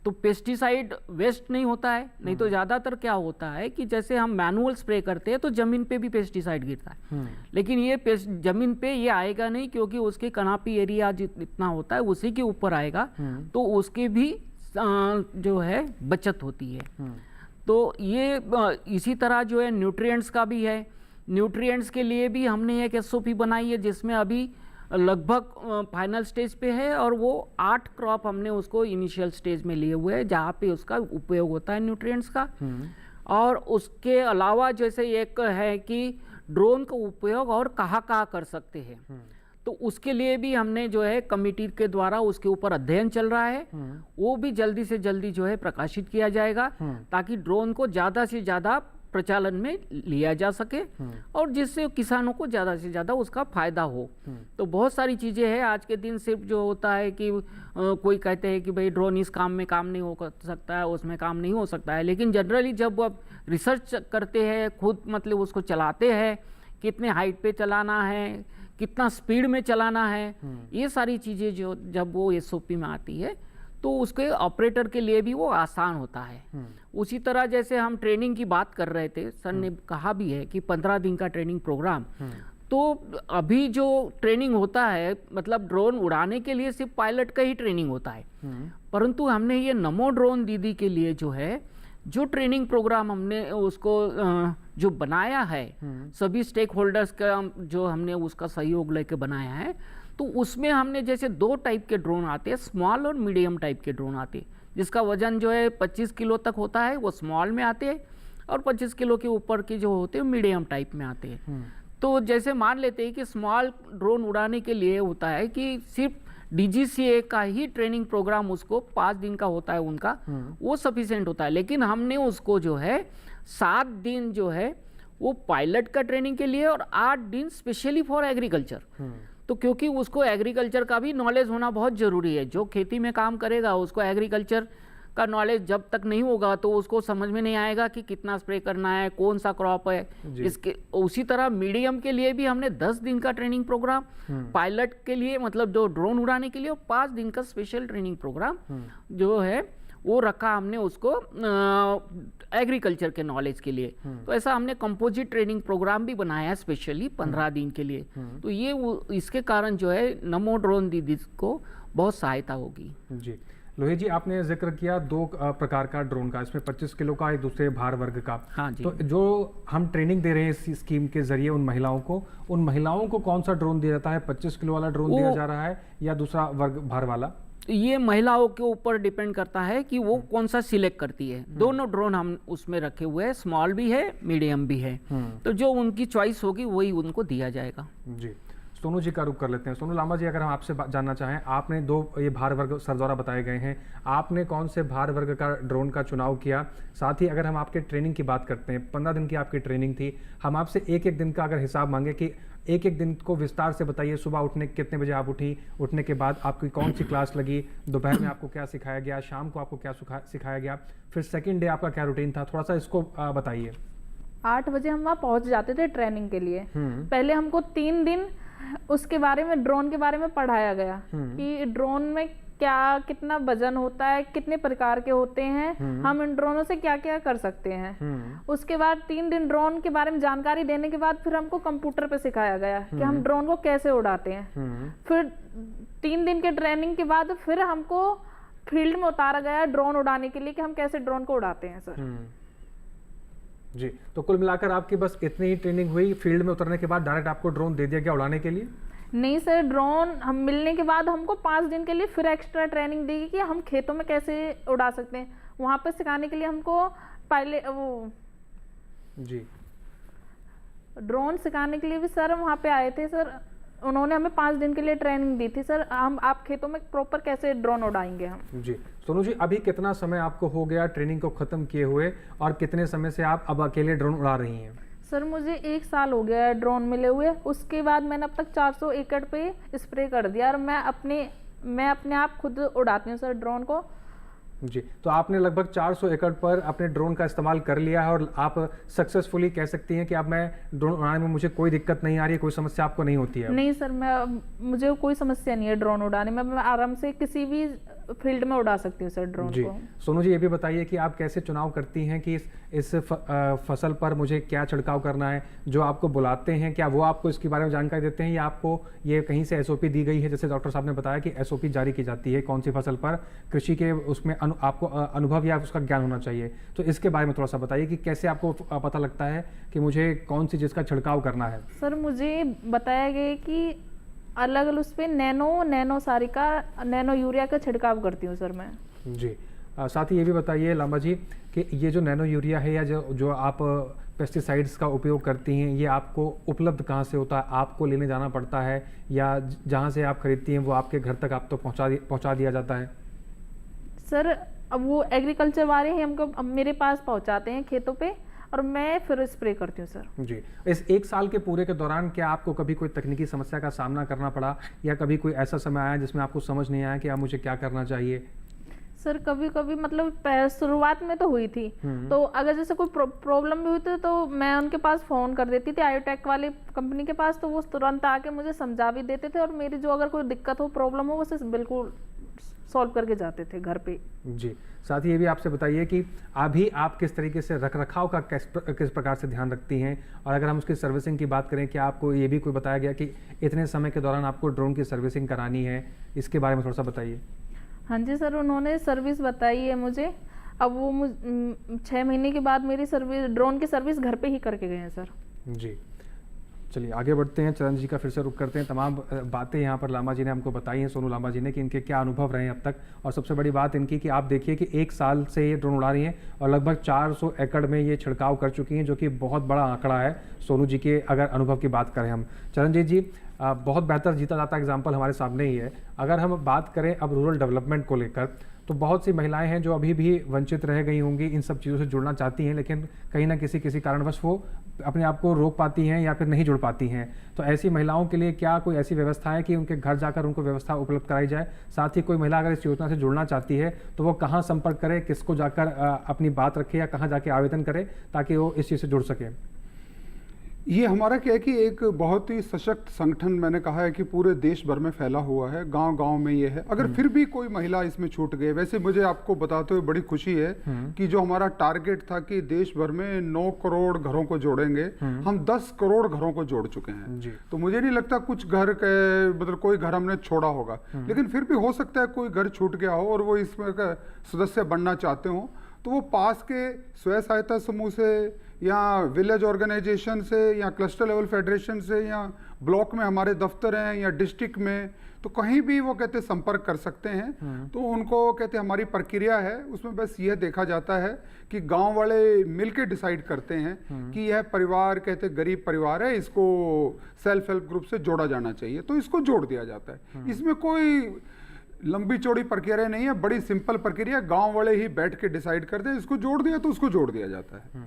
तो पेस्टिसाइड वेस्ट नहीं होता है। नहीं तो ज़्यादातर क्या होता है कि जैसे हम मैनुअल स्प्रे करते हैं तो ज़मीन पे भी पेस्टिसाइड गिरता है, लेकिन ये ज़मीन पे ये आएगा नहीं, क्योंकि उसके कनापी एरिया जितना होता है उसी के ऊपर आएगा, तो उसके भी जो है बचत होती है। तो ये इसी तरह जो है न्यूट्रिएंट्स का भी है। न्यूट्रिएंट्स के लिए भी हमने एक एसओपी बनाई है जिसमें अभी लगभग फाइनल स्टेज पे है, और वो 8 क्रॉप हमने उसको इनिशियल स्टेज में लिए हुए हैं जहाँ पे उसका उपयोग होता है न्यूट्रिएंट्स का। और उसके अलावा जैसे एक है कि ड्रोन का उपयोग और कहाँ कर सकते हैं, तो उसके लिए भी हमने जो है कमिटी के द्वारा उसके ऊपर अध्ययन चल रहा है, वो भी जल्दी से जल्दी जो है प्रकाशित किया जाएगा ताकि ड्रोन को ज़्यादा से ज़्यादा प्रचालन में लिया जा सके और जिससे किसानों को ज़्यादा से ज़्यादा उसका फायदा हो। तो बहुत सारी चीज़ें हैं। आज के दिन सिर्फ जो होता है कि कोई कहते हैं कि भाई ड्रोन इस काम में काम नहीं हो सकता है, उसमें काम नहीं हो सकता है, लेकिन जनरली जब आप रिसर्च करते हैं, खुद मतलब उसको चलाते हैं, कितने हाइट पे चलाना है, कितना स्पीड में चलाना है, ये सारी चीज़ें जो जब वो SOP में आती है तो उसके ऑपरेटर के लिए भी वो आसान होता है। उसी तरह जैसे हम ट्रेनिंग की बात कर रहे थे, सर ने कहा भी है कि 15 दिन का ट्रेनिंग प्रोग्राम, तो अभी जो ट्रेनिंग होता है मतलब ड्रोन उड़ाने के लिए सिर्फ पायलट का ही ट्रेनिंग होता है, परंतु हमने ये नमो ड्रोन दीदी के लिए जो है जो ट्रेनिंग प्रोग्राम हमने उसको जो बनाया है, सभी स्टेक होल्डर्स का जो हमने उसका सहयोग लेके बनाया है, तो उसमें हमने जैसे 2 टाइप के ड्रोन आते हैं, स्मॉल और मीडियम टाइप के ड्रोन आते हैं, जिसका वजन जो है 25 किलो तक होता है, वो स्मॉल में आते हैं, और 25 किलो के ऊपर के जो होते हैं मीडियम टाइप में आते हैं। तो जैसे मान लेते हैं कि स्मॉल ड्रोन उड़ाने के लिए होता है कि सिर्फ DGCA का ही ट्रेनिंग प्रोग्राम उसको 5 दिन का होता है उनका, वो सफिशिएंट होता है, लेकिन हमने उसको जो है 7 दिन जो है वो पायलट का ट्रेनिंग के लिए और 8 दिन स्पेशली फॉर एग्रीकल्चर। तो क्योंकि उसको एग्रीकल्चर का भी नॉलेज होना बहुत ज़रूरी है, जो खेती में काम करेगा उसको एग्रीकल्चर का नॉलेज जब तक नहीं होगा तो उसको समझ में नहीं आएगा कि कितना स्प्रे करना है, कौन सा क्रॉप है इसके। उसी तरह मीडियम के लिए भी हमने 10 दिन का ट्रेनिंग प्रोग्राम, पायलट के लिए मतलब जो ड्रोन उड़ाने के लिए 5 दिन का स्पेशल ट्रेनिंग प्रोग्राम जो है वो रखा हमने उसको एग्रीकल्चर के नॉलेज के लिए। तो ऐसा हमने कंपोजिट ट्रेनिंग प्रोग्राम भी बनाया है स्पेशली 15 दिन के लिए। तो ये इसके कारण जो है नमो ड्रोन दीदी को बहुत सहायता होगी। जी लोहित जी, आपने जिक्र किया 2 प्रकार का ड्रोन का, इसमें 25 किलो का, एक दूसरे भार वर्ग का। हाँ जी। तो जो हम ट्रेनिंग दे रहे हैं इस स्कीम के जरिए उन महिलाओं को कौन सा ड्रोन दिया जाता है? 25 किलो वाला ड्रोन दिया जा रहा है या दूसरा वर्ग भार वाला? ये महिलाओं के ऊपर डिपेंड करता है कि वो कौन सा सिलेक्ट करती है। दोनों ड्रोन हम उसमें रखे हुए हैं, स्मॉल भी है मीडियम भी है, तो जो उनकी चॉइस होगी वही उनको दिया जाएगा। जी, सोनू जी का रुख कर लेते हैं। सोनू लांबा जी, अगर हम आपसे जानना चाहें, आपने 2 ये भार वर्ग सर द्वारा बताए गए हैं, आपने कौन से भार वर्ग का ड्रोन का चुनाव किया? साथ ही अगर हम आपके ट्रेनिंग की बात करते हैं, 15 दिन की आपकी ट्रेनिंग थी, हम आपसे एक दिन का अगर हिसाब मांगे कि एक दिन को विस्तार से बताइए। सुबह उठने कितने बजे आप उठी, उठने के बाद आपकी कौन सी क्लास लगी, दोपहर में आपको क्या सिखाया गया, शाम को आपको क्या सिखाया गया, फिर सेकेंड डे आपका क्या रूटीन था, थोड़ा सा इसको बताइए। 8 बजे हम वहाँ पहुँच जाते थे ट्रेनिंग के लिए। पहले हमको 3 दिन उसके बारे में, ड्रोन के बारे में पढ़ाया गया कि ड्रोन में क्या कितना वजन होता है, कितने प्रकार के होते हैं, हम इन ड्रोनों से क्या क्या कर सकते हैं। उसके बाद 3 दिन ड्रोन के बारे में जानकारी देने के बाद फिर हमको कंप्यूटर पे सिखाया गया कि हम ड्रोन को कैसे उड़ाते हैं। फिर 3 दिन के ट्रेनिंग के बाद फिर हमको फील्ड में उतारा गया ड्रोन उड़ाने के लिए कि हम कैसे ड्रोन को उड़ाते हैं सर। जी, तो कुल मिलाकर आपकी बस इतनी ही ट्रेनिंग हुई, फील्ड में उतरने के बाद डायरेक्ट आपको ड्रोन दे दिया गया उड़ाने के लिए? नहीं सर, ड्रोन हम मिलने के बाद हमको 5 दिन के लिए फिर एक्स्ट्रा ट्रेनिंग दी कि हम खेतों में कैसे उड़ा सकते हैं। वहाँ पर सिखाने के लिए हमको पहले वो जी ड्रोन सिखाने के लिए भी सर वहाँ पे आए थे सर, उन्होंने हमें 5 दिन के लिए ट्रेनिंग दी थी सर, हम आप खेतों में प्रॉपर कैसे ड्रोन उड़ाएंगे हम। जी सोनू जी, अभी कितना समय आपको हो गया ट्रेनिंग को ख़त्म किए हुए और कितने समय से आप अब अकेले ड्रोन उड़ा रही हैं? सर मुझे 1 साल हो गया है ड्रोन मिले हुए। उसके बाद मैंने अब तक 400 एकड़ पे स्प्रे कर दिया और मैं अपने आप खुद उड़ाती हूँ सर ड्रोन को। जी, तो आपने लगभग 400 एकड़ पर अपने ड्रोन का इस्तेमाल कर लिया है और आप सक्सेसफुली कह सकती हैं कि अब मैं ड्रोन उड़ाने में मुझे कोई दिक्कत नहीं आ रही है, कोई समस्या आपको नहीं होती है? नहीं सर, मुझे कोई समस्या नहीं है ड्रोन उड़ाने में, मैं आराम से किसी भी फील्ड में उड़ा सकती हूँ सर ड्रोन को। सोनू जी, ये भी बताइए कि आप कैसे चुनाव करती हैं कि इस फसल पर मुझे क्या छिड़काव करना है? जो आपको बुलाते हैं क्या वो आपको इसके बारे में जानकारी देते हैं या आपको ये कहीं से SOP दी गई है? जैसे डॉक्टर साहब ने बताया कि SOP जारी की जाती है कौन सी फसल पर, कृषि के उसमें आपको अनुभव या उसका ज्ञान होना चाहिए, तो इसके बारे में थोड़ा सा बताइए कि कैसे आपको पता लगता है कि मुझे कौन सी चीज़ का छिड़काव करना है? सर मुझे बताया गया कि अलग अलग उस पर नैनो सारिका, नैनो यूरिया का छिड़काव करती हूँ सर मैं। जी, साथ ही ये भी बताइए लांबा जी कि ये जो नैनो यूरिया है या जो आप पेस्टिसाइड्स का उपयोग करती हैं, ये आपको उपलब्ध कहाँ से होता है? आपको लेने जाना पड़ता है या जहाँ से आप खरीदती हैं वो आपके घर तक आप तो पहुँचा दिया जाता है? सर अब वो एग्रीकल्चर वाले हैं, हमको मेरे पास पहुँचाते हैं खेतों पे और मैं फिर स्प्रे करती हूँ सर। जी, इस 1 साल के पूरे के दौरान क्या आपको कभी कोई तकनीकी समस्या का सामना करना पड़ा, या कभी कोई ऐसा समय आया जिसमें आपको समझ नहीं आया कि अब मुझे क्या करना चाहिए? सर कभी कभी मतलब शुरुआत में तो हुई थी, तो अगर जैसे कोई प्रॉब्लम भी हुई थी तो मैं उनके पास फ़ोन कर देती थी आयोटेक वाली कंपनी के पास, तो वो तुरंत आके मुझे समझा भी देते थे और मेरी जो अगर कोई दिक्कत हो, प्रॉब्लम हो, उसे बिल्कुल सॉल्व करके जाते थे घर पे। जी, साथ ही ये भी आपसे बताइए कि अभी आप किस तरीके से रखरखाव का किस प्रकार से ध्यान रखती हैं, और अगर हम उसकी सर्विसिंग की बात करें, क्या आपको ये भी कोई बताया गया कि इतने समय के दौरान आपको ड्रोन की सर्विसिंग करानी है? इसके बारे में थोड़ा सा बताइए। हाँ जी सर, उन्होंने सर्विस बताई है मुझे। अब वो 6 महीने के बाद मेरी सर्विस, ड्रोन की सर्विस घर पे ही करके गए हैं सर। जी, चलिए आगे बढ़ते हैं। चरण जी का फिर से रुख करते हैं। तमाम बातें यहाँ पर लांबा जी ने हमको बताई हैं, सोनू लांबा जी ने, कि इनके क्या अनुभव रहे हैं अब तक, और सबसे बड़ी बात इनकी कि आप देखिए कि 1 साल से ये ड्रोन उड़ा रही हैं और लगभग 400 एकड़ में ये छिड़काव कर चुकी हैं, जो कि बहुत बड़ा आंकड़ा है सोनू जी के अगर अनुभव की बात करें हम। चरणजीत जी, बहुत बेहतर जीता जाता एग्जाम्पल हमारे सामने ही है। अगर हम बात करें अब रूरल डेवलपमेंट को लेकर, तो बहुत सी महिलाएं हैं जो अभी भी वंचित रह गई होंगी, इन सब चीज़ों से जुड़ना चाहती हैं, लेकिन कहीं ना किसी कारणवश वो अपने आप को रोक पाती हैं या फिर नहीं जुड़ पाती हैं। तो ऐसी महिलाओं के लिए क्या कोई ऐसी व्यवस्था है कि उनके घर जाकर उनको व्यवस्था उपलब्ध कराई जाए? साथ ही कोई महिला अगर इस योजना से जुड़ना चाहती है तो वो कहाँ संपर्क करे, किसको जाकर अपनी बात रखे, या कहाँ जाके आवेदन करे ताकि वो इस चीज़ से जुड़ सके? ये हमारा क्या है कि एक बहुत ही सशक्त संगठन, मैंने कहा है कि पूरे देश भर में फैला हुआ है, गांव-गांव में ये है। अगर फिर भी कोई महिला इसमें छूट गई, वैसे मुझे आपको बताते हुए बड़ी खुशी है कि जो हमारा टारगेट था कि देश भर में 9 करोड़ घरों को जोड़ेंगे, हम 10 करोड़ घरों को जोड़ चुके हैं। तो मुझे नहीं लगता कुछ घर के मतलब कोई घर हमने छोड़ा होगा, लेकिन फिर भी हो सकता है कोई घर छूट गया हो और वो इसमें का सदस्य बनना चाहते हो, तो वो पास के स्वयं सहायता समूह से या विलेज ऑर्गेनाइजेशन से या क्लस्टर लेवल फेडरेशन से या ब्लॉक में हमारे दफ्तर हैं या डिस्ट्रिक्ट में, तो कहीं भी वो कहते संपर्क कर सकते हैं। तो उनको कहते हमारी प्रक्रिया है, उसमें बस यह देखा जाता है कि गांव वाले मिलके डिसाइड करते हैं कि यह परिवार कहते गरीब परिवार है, इसको सेल्फ हेल्प ग्रुप से जोड़ा जाना चाहिए, तो इसको जोड़ दिया जाता है। इसमें कोई लंबी चौड़ी प्रक्रिया नहीं है, बड़ी सिंपल प्रक्रिया, गांव वाले ही बैठ के डिसाइड करते हैं, इसको जोड़ दिया तो उसको जोड़ दिया जाता है।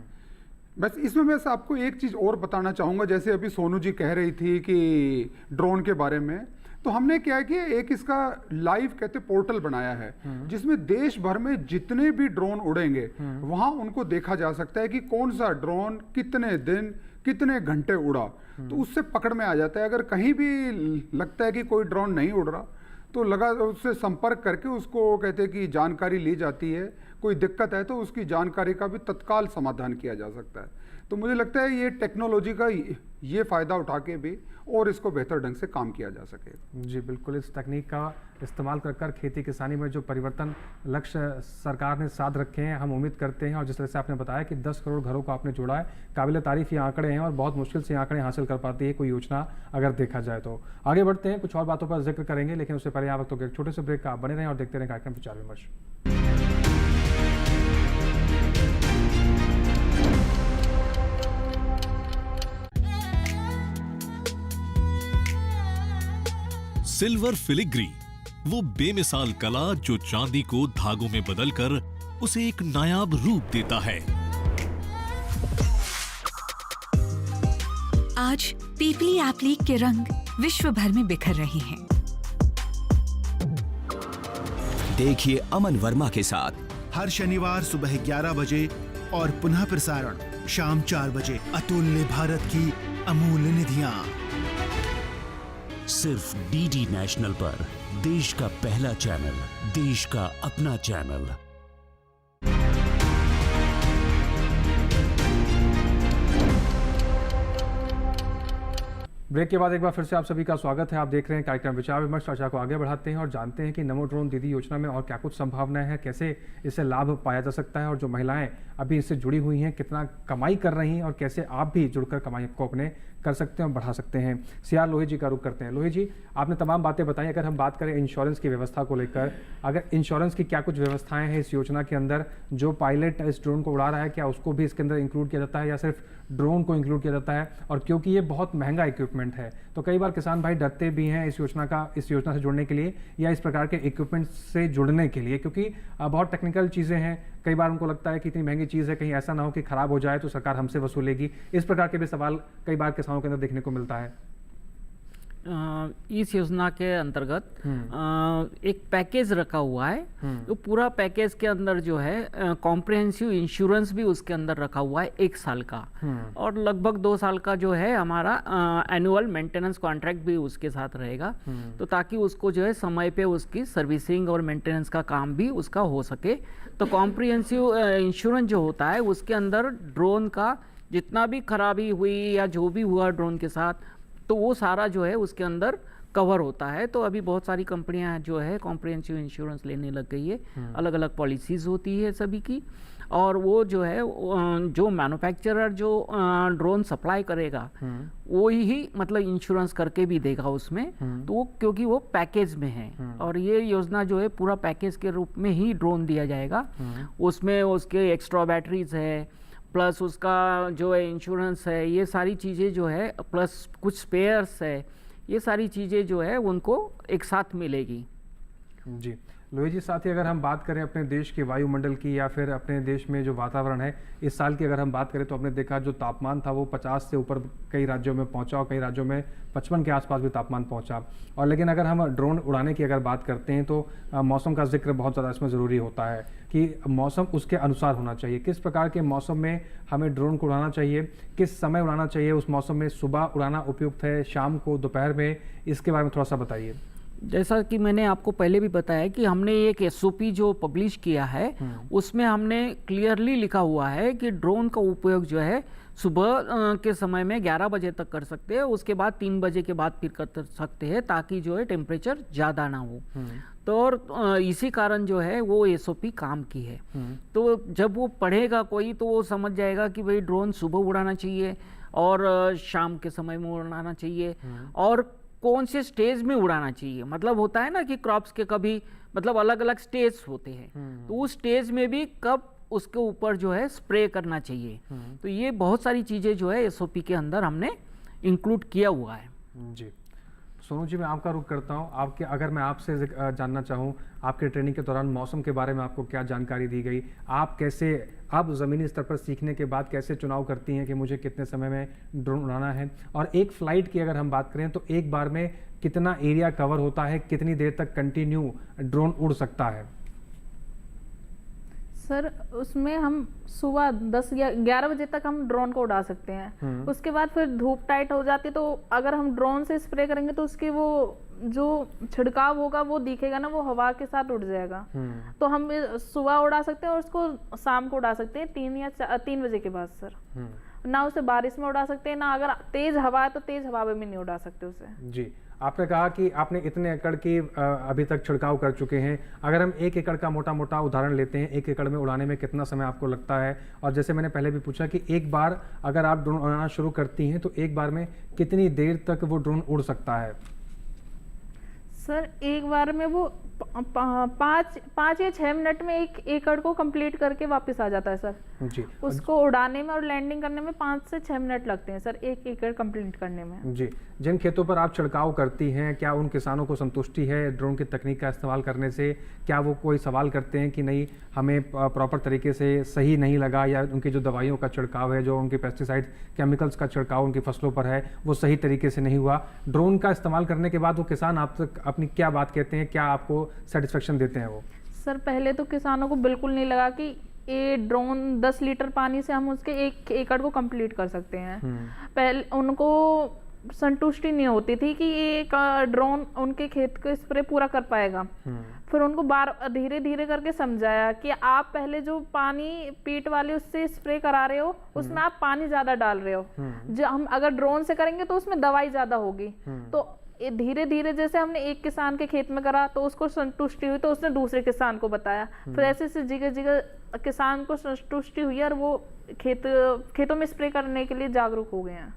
बस इसमें मैं आपको एक चीज़ और बताना चाहूँगा, जैसे अभी सोनू जी कह रही थी कि ड्रोन के बारे में, तो हमने क्या किया, एक इसका लाइव कहते पोर्टल बनाया है जिसमें देश भर में जितने भी ड्रोन उड़ेंगे वहाँ उनको देखा जा सकता है कि कौन सा ड्रोन कितने दिन कितने घंटे उड़ा, तो उससे पकड़ में आ जाता है। अगर कहीं भी लगता है कि कोई ड्रोन नहीं उड़ रहा तो उससे संपर्क करके उसको कहते हैं कि जानकारी ली जाती है, कोई दिक्कत है तो उसकी जानकारी का भी तत्काल समाधान किया जा सकता है। तो मुझे लगता है ये टेक्नोलॉजी का ये फ़ायदा उठा के भी और इसको बेहतर ढंग से काम किया जा सके। जी बिल्कुल, इस तकनीक का इस्तेमाल कर खेती किसानी में जो परिवर्तन लक्ष्य सरकार ने साध रखे हैं, हम उम्मीद करते हैं, और जिस तरह से आपने बताया कि 10 करोड़ घरों को आपने जोड़ा है, काबिल तारीफ ये आंकड़े हैं और बहुत मुश्किल से आंकड़े हासिल कर पाती है कोई योजना अगर देखा जाए तो। आगे बढ़ते हैं, कुछ और बातों पर जिक्र करेंगे, लेकिन उससे पहले यहाँ वक्त एक छोटे से ब्रेक का आप बने रहें और देखते रहें कार्यक्रम विचार विमर्श। सिल्वर फिलिग्री, वो बेमिसाल कला जो चांदी को धागों में बदलकर उसे एक नायाब रूप देता है। आज पीपली एप्लिक के रंग विश्व भर में बिखर रहे हैं। देखिए अमन वर्मा के साथ हर शनिवार सुबह 11 बजे और पुनः प्रसारण शाम 4 बजे अतुल्य भारत की अमूल्य निधियां, सिर्फ डीडी नेशनल पर, देश का पहला चैनल, देश का अपना चैनल। ब्रेक के बाद एक बार फिर से आप सभी का स्वागत है। आप देख रहे हैं कार्यक्रम विचार विमर्श। चर्चा को आगे बढ़ाते हैं और जानते हैं कि नमो ड्रोन दीदी योजना में और क्या कुछ संभावनाएं हैं, कैसे इससे लाभ पाया जा सकता है, और जो महिलाएं अभी इससे जुड़ी हुई हैं कितना कमाई कर रही हैं और कैसे आप भी जुड़कर कमाई को अपने कर सकते हैं और बढ़ा सकते हैं। सीआर लोही जी का रुख करते हैं। लोही जी, आपने तमाम बातें बताई। अगर हम बात करें इंश्योरेंस की व्यवस्था को लेकर, अगर इंश्योरेंस की क्या कुछ व्यवस्थाएं हैं इस योजना के अंदर, जो पायलट इस ड्रोन को उड़ा रहा है क्या उसको भी इसके अंदर इंक्लूड किया जाता है या सिर्फ ड्रोन को इंक्लूड किया जाता है? और क्योंकि ये बहुत महंगा इक्विपमेंट है तो कई बार किसान भाई डरते भी हैं इस योजना से जुड़ने के लिए या इस प्रकार के इक्विपमेंट से जुड़ने के लिए, क्योंकि बहुत टेक्निकल चीज़ें हैं, कई बार उनको लगता है कि इतनी महंगी चीज़ है, कहीं ऐसा ना हो कि खराब हो जाए तो सरकार हमसे वसूलेगी। इस प्रकार के भी सवाल कई बार किसानों के अंदर देखने को मिलता है। इस योजना के अंतर्गत एक पैकेज रखा हुआ है, तो पूरा पैकेज के अंदर जो है कॉम्प्रिहेंसिव इंश्योरेंस भी उसके अंदर रखा हुआ है 1 साल का, और लगभग 2 साल का जो है हमारा एनुअल मेंटेनेंस कॉन्ट्रैक्ट भी उसके साथ रहेगा, तो ताकि उसको जो है समय पे उसकी सर्विसिंग और मेंटेनेंस का काम भी उसका हो सके। तो कॉम्प्रिहेंसिव इंश्योरेंस जो होता है उसके अंदर ड्रोन का जितना भी खराबी हुई या जो भी हुआ ड्रोन के साथ, तो वो सारा जो है उसके अंदर कवर होता है। तो अभी बहुत सारी कंपनियां जो है कॉम्प्रिहेंसिव इंश्योरेंस लेने लग गई है, अलग अलग पॉलिसीज़ होती है सभी की, और वो जो है जो मैन्युफैक्चरर जो ड्रोन सप्लाई करेगा वो ही मतलब इंश्योरेंस करके भी देगा उसमें, तो वो क्योंकि वो पैकेज में है, और ये योजना जो है पूरा पैकेज के रूप में ही ड्रोन दिया जाएगा। उसमें उसके एक्स्ट्रा बैटरीज है, प्लस उसका जो है इंश्योरेंस है, ये सारी चीज़ें जो है, प्लस कुछ स्पेयर्स है, ये सारी चीज़ें जो है उनको एक साथ मिलेगी। जी लोहित जी, साथ ही अगर हम बात करें अपने देश के वायुमंडल की या फिर अपने देश में जो वातावरण है, इस साल की अगर हम बात करें तो हमने देखा जो तापमान था वो 50 से ऊपर कई राज्यों में पहुंचा और कई राज्यों में 55 के आसपास भी तापमान पहुंचा। और लेकिन अगर हम ड्रोन उड़ाने की अगर बात करते हैं तो मौसम का जिक्र बहुत ज़्यादा इसमें ज़रूरी होता है कि मौसम उसके अनुसार होना चाहिए। किस प्रकार के मौसम में हमें ड्रोन को उड़ाना चाहिए, किस समय उड़ाना चाहिए, उस मौसम में सुबह उड़ाना उपयुक्त है, शाम को, दोपहर में, इसके बारे में थोड़ा सा बताइए। जैसा कि मैंने आपको पहले भी बताया कि हमने एक SOP जो पब्लिश किया है उसमें हमने क्लियरली लिखा हुआ है कि ड्रोन का उपयोग जो है सुबह के समय में 11 बजे तक कर सकते हैं, उसके बाद 3 बजे के बाद फिर कर सकते हैं, ताकि जो है टेम्परेचर ज़्यादा ना हो। तो और इसी कारण जो है वो SOP काम की है। तो जब वो पढ़ेगा कोई तो वो समझ जाएगा कि भाई ड्रोन सुबह उड़ाना चाहिए और शाम के समय में उड़ाना चाहिए, और कौन से स्टेज में उड़ाना चाहिए। मतलब होता है ना कि क्रॉप्स के कभी मतलब अलग अलग स्टेज होते हैं, तो उस स्टेज में भी कब उसके ऊपर जो है स्प्रे करना चाहिए। तो ये बहुत सारी चीज़ें जो है SOP के अंदर हमने इंक्लूड किया हुआ है। जी सोनू जी, मैं आपका रुख करता हूँ। आपके अगर मैं आपसे जानना चाहूँ, आपके ट्रेनिंग के दौरान मौसम के बारे में आपको क्या जानकारी दी गई, आप कैसे, आप ज़मीनी स्तर पर सीखने के बाद कैसे चुनाव करती हैं कि मुझे कितने समय में ड्रोन उड़ाना है, और एक फ़्लाइट की अगर हम बात करें तो एक बार में कितना एरिया कवर होता है, कितनी देर तक कंटिन्यू ड्रोन उड़ सकता है? सर उसमें हम सुबह 10 या 11 बजे तक हम ड्रोन को उड़ा सकते हैं। उसके बाद फिर धूप टाइट हो जाती है, तो अगर हम ड्रोन से स्प्रे करेंगे तो उसकी वो जो छिड़काव होगा वो दिखेगा ना, वो हवा के साथ उड़ जाएगा। तो हम सुबह उड़ा सकते हैं और उसको शाम को उड़ा सकते हैं 3 बजे के बाद सर। ना उसे बारिश में उड़ा सकते हैं, ना अगर तेज हवा है तो तेज हवा में भी नहीं उड़ा सकते उसे। जी, आपने कहा कि आपने इतने एकड़ की अभी तक छिड़काव कर चुके हैं। अगर हम 1 एकड़ का मोटा मोटा उदाहरण लेते हैं, 1 एकड़ में उड़ाने में कितना समय आपको लगता है? और जैसे मैंने पहले भी पूछा कि एक बार अगर आप ड्रोन उड़ाना शुरू करती हैं तो एक बार में कितनी देर तक वो ड्रोन उड़ सकता है? सर एक बार में वो 5 या 6 मिनट में 1 एकड़ को कंप्लीट करके वापस आ जाता है सर। जी, उसको उड़ाने में और लैंडिंग करने में 5 से 6 मिनट लगते हैं सर 1 एकड़ कंप्लीट करने में। जी, जिन खेतों पर आप छिड़काव करती हैं, क्या उन किसानों को संतुष्टि है ड्रोन की तकनीक का इस्तेमाल करने से? क्या वो कोई सवाल करते हैं कि नहीं हमें प्रॉपर तरीके से सही नहीं लगा, या उनकी जो दवाइयों का छिड़काव है, जो उनके पेस्टिसाइड केमिकल्स का छिड़काव उनकी फसलों पर है, वो सही तरीके से नहीं हुआ? ड्रोन का इस्तेमाल करने के बाद वो किसान आप तक अपनी क्या बात कहते हैं, क्या आपको सेटिस्फेक्शन देते हैं वो? सर पहले तो किसानों को बिल्कुल नहीं लगा कि ये ड्रोन 10 लीटर पानी से हम उसके 1 एकड़ को कंप्लीट कर सकते हैं। पहले उनको संतुष्टि नहीं होती थी कि ये ड्रोन उनके खेत को स्प्रे पूरा कर पाएगा। फिर उनको धीरे धीरे करके समझाया कि आप पहले जो पानी पीट वाले उससे स्प्रे करा रहे हो उसमें आप पानी ज्यादा डाल रहे हो, जो हम अगर ड्रोन से करेंगे तो उसमें दवाई ज्यादा होगी। तो धीरे धीरे जैसे हमने एक किसान के खेत में करा तो उसको संतुष्टि हुई, तो उसने दूसरे किसान को बताया, फिर ऐसे से जगह जगह किसान को संतुष्टि हुई और वो खेतों में स्प्रे करने के लिए जागरूक हो गए हैं।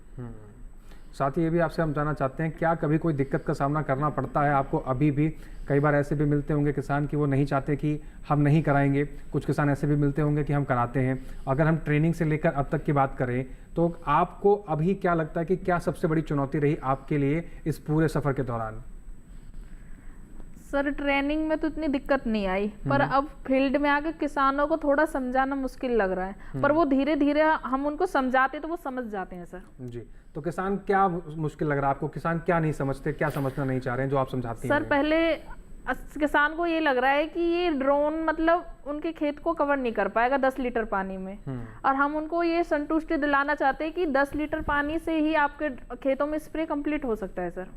साथ ही ये भी आपसे हम जानना चाहते हैं, क्या कभी कोई दिक्कत का सामना करना पड़ता है आपको? अभी भी कई बार ऐसे भी मिलते होंगे किसान कि वो नहीं चाहते कि हम नहीं कराएंगे, कुछ किसान ऐसे भी मिलते होंगे कि हम कराते हैं। अगर हम ट्रेनिंग से लेकर अब तक की बात करें तो आपको अभी क्या लगता है कि क्या सबसे बड़ी चुनौती रही आपके लिए इस पूरे सफ़र के दौरान? सर ट्रेनिंग में तो इतनी दिक्कत नहीं आई, पर अब फील्ड में आके किसानों को थोड़ा समझाना मुश्किल लग रहा है, पर वो धीरे धीरे हम उनको समझाते तो वो समझ जाते हैं सर। जी, तो किसान क्या मुश्किल लग रहा है आपको? किसान क्या नहीं समझते, क्या समझना नहीं चाह रहे हैं जो आप समझाती हैं? सर पहले किसान को ये लग रहा है कि ये ड्रोन मतलब उनके खेत को कवर नहीं कर पाएगा 10 लीटर पानी में, और हम उनको ये संतुष्टि दिलाना चाहते हैं कि 10 लीटर पानी से ही आपके खेतों में स्प्रे कंप्लीट हो सकता है सर।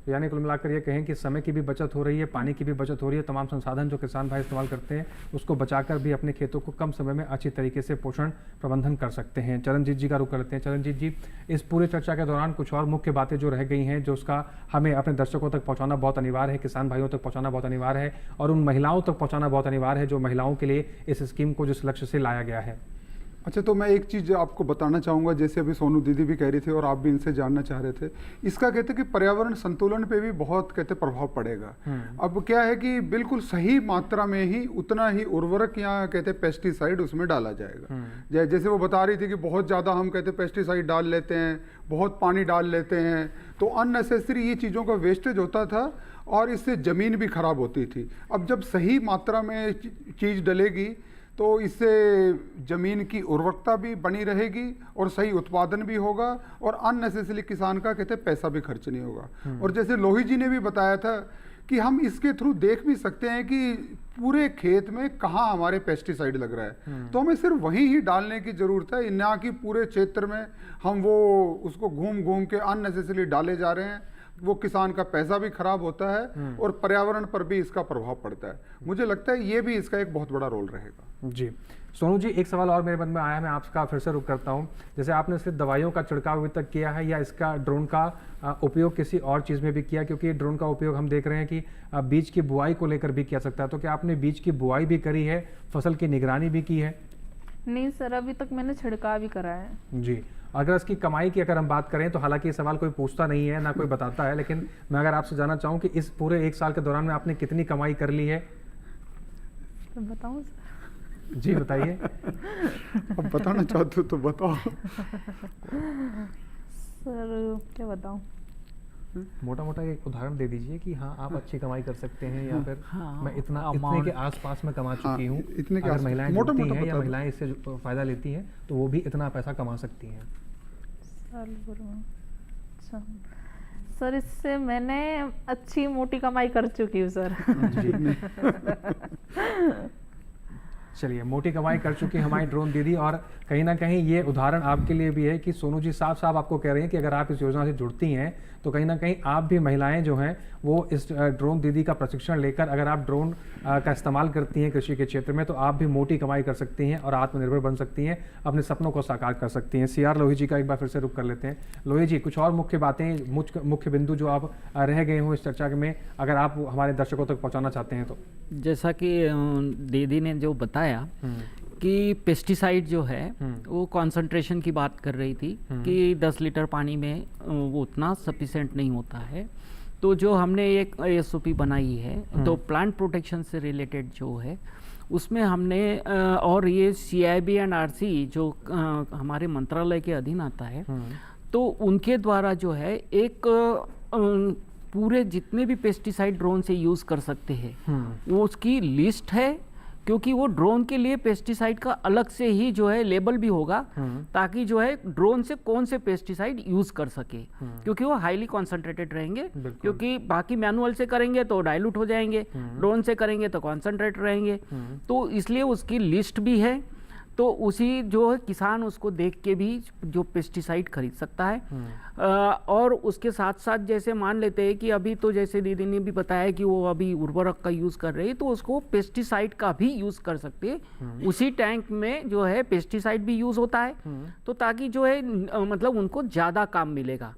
यानी कुल मिलाकर ये कहें कि समय की भी बचत हो रही है, पानी की भी बचत हो रही है, तमाम संसाधन जो किसान भाई इस्तेमाल करते हैं उसको बचाकर भी अपने खेतों को कम समय में अच्छी तरीके से पोषण प्रबंधन कर सकते हैं। चरणजीत जी का रुख करते हैं। चरणजीत जी, इस पूरी चर्चा के दौरान कुछ और मुख्य बातें जो रह गई हैं जो उसका हमें अपने दर्शकों तक पहुँचाना बहुत अनिवार्य है, किसान भाइयों तक पहुँचाना बहुत अनिवार्य है, और उन महिलाओं तक पहुँचाना बहुत अनिवार्य है जो महिलाओं के लिए इस स्कीम को जिस लक्ष्य से लाया गया है। अच्छा, तो मैं एक चीज़ आपको बताना चाहूँगा, जैसे अभी सोनू दीदी भी कह रही थी और आप भी इनसे जानना चाह रहे थे, इसका कहते कि पर्यावरण संतुलन पे भी बहुत कहते प्रभाव पड़ेगा। अब क्या है कि बिल्कुल सही मात्रा में ही उतना ही उर्वरक या कहते पेस्टिसाइड उसमें डाला जाएगा। जैसे वो बता रही थी कि बहुत ज़्यादा हम कहते पेस्टिसाइड डाल लेते हैं, बहुत पानी डाल लेते हैं, तो अननेसेसरी ये चीज़ों का वेस्टेज होता था और इससे ज़मीन भी खराब होती थी। अब जब सही मात्रा में चीज़ डलेगी तो इससे ज़मीन की उर्वरकता भी बनी रहेगी और सही उत्पादन भी होगा और अननेसेसरी किसान का कहते पैसा भी खर्च नहीं होगा। और जैसे लोही जी ने भी बताया था कि हम इसके थ्रू देख भी सकते हैं कि पूरे खेत में कहाँ हमारे पेस्टिसाइड लग रहा है, तो हमें सिर्फ वहीं ही डालने की ज़रूरत है, ना कि पूरे क्षेत्र में हम वो उसको घूम घूम के अननेसेसरी डाले जा रहे हैं। वो किसान का पैसा भी खराब होता है और पर्यावरण पर भी इसका प्रभाव पड़ता है। मुझे लगता है ये भी इसका एक बहुत बड़ा रोल रहेगा। जी सोनू जी, एक सवाल और मेरे मन में आया, मैं आपका फिर से रुक करता हूँ। जैसे आपने सिर्फ दवाइयों का छिड़काव अभी तक किया है या इसका ड्रोन का उपयोग किसी और चीज़ में भी किया? क्योंकि ड्रोन का उपयोग हम देख रहे हैं कि बीज की बुआई को लेकर भी किया सकता है, तो क्या आपने बीज की बुआई भी करी है, फसल की निगरानी भी की है? नहीं सर, अभी तक मैंने छिड़काव भी करा है। जी, अगर इसकी कमाई की अगर हम बात करें तो हालांकि ये सवाल कोई पूछता नहीं है ना कोई बताता है, लेकिन मैं अगर आपसे जानना चाहूँ कि इस पूरे 1 साल के दौरान में आपने कितनी कमाई कर ली है? तो बताऊँ सर? जी बताइए। अब बताना चाहते हो तो बताओ। सर क्या बताऊँ? मोटा मोटा एक उदाहरण दे दीजिए कि हाँ आप अच्छी कमाई कर सकते हैं या फिर मैं इतने के आसपास में कमा चुकी हूँ। इतने के अगर महिलाएं जुड़ती हैं या बता महिलाएं इससे फायदा लेती हैं तो वो भी इतना पैसा कमा सकती हैं। साल भर में। अच्छा सर, इससे मैंने अच्छी मोटी कमाई कर चुकी हूँ सर। चलिए, मोटी कमाई कर चुकी हमारी ड्रोन दीदी, और कहीं ना कहीं ये उदाहरण आपके लिए भी है कि सोनू जी साफ साफ आपको कह रहे हैं कि अगर आप इस योजना से जुड़ती हैं तो कहीं ना कहीं आप भी महिलाएं जो हैं वो इस ड्रोन दीदी का प्रशिक्षण लेकर अगर आप ड्रोन का इस्तेमाल करती हैं कृषि के क्षेत्र में तो आप भी मोटी कमाई कर सकती हैं और आत्मनिर्भर बन सकती हैं, अपने सपनों को साकार कर सकती हैं। CR लोही जी का एक बार फिर से रुख कर लेते हैं। लोही जी, कुछ और मुख्य बातें, मुख्य बिंदु जो आप रह गए हो इस चर्चा में, अगर आप हमारे दर्शकों तक पहुँचाना चाहते हैं तो? जैसा कि दीदी ने जो बताया कि पेस्टिसाइड जो है वो कंसंट्रेशन की बात कर रही थी कि 10 लीटर पानी में वो उतना सफिशिएंट नहीं होता है, तो जो हमने एक SOP बनाई है तो प्लांट प्रोटेक्शन से रिलेटेड जो है उसमें हमने और ये CIB एंड RC जो हमारे मंत्रालय के अधीन आता है तो उनके द्वारा जो है एक पूरे जितने भी पेस्टिसाइड ड्रोन से यूज़ कर सकते हैं वो उसकी लिस्ट है, क्योंकि वो ड्रोन के लिए पेस्टिसाइड का अलग से ही जो है लेबल भी होगा ताकि जो है ड्रोन से कौन से पेस्टिसाइड यूज कर सके, क्योंकि वो हाईली कॉन्सेंट्रेटेड रहेंगे, क्योंकि बाकी मैनुअल से करेंगे तो डाइल्यूट हो जाएंगे, ड्रोन से करेंगे तो कॉन्सेंट्रेट रहेंगे, तो इसलिए उसकी लिस्ट भी है। तो उसी जो है किसान उसको देख के भी जो पेस्टिसाइड खरीद सकता है। और उसके साथ साथ जैसे मान लेते हैं कि अभी तो जैसे दीदी ने भी बताया कि वो अभी उर्वरक का यूज़ कर रही है तो उसको पेस्टिसाइड का भी यूज़ कर सकते हैं। उसी टैंक में जो है पेस्टिसाइड भी यूज़ होता है, तो ताकि जो है मतलब उनको ज़्यादा काम मिलेगा।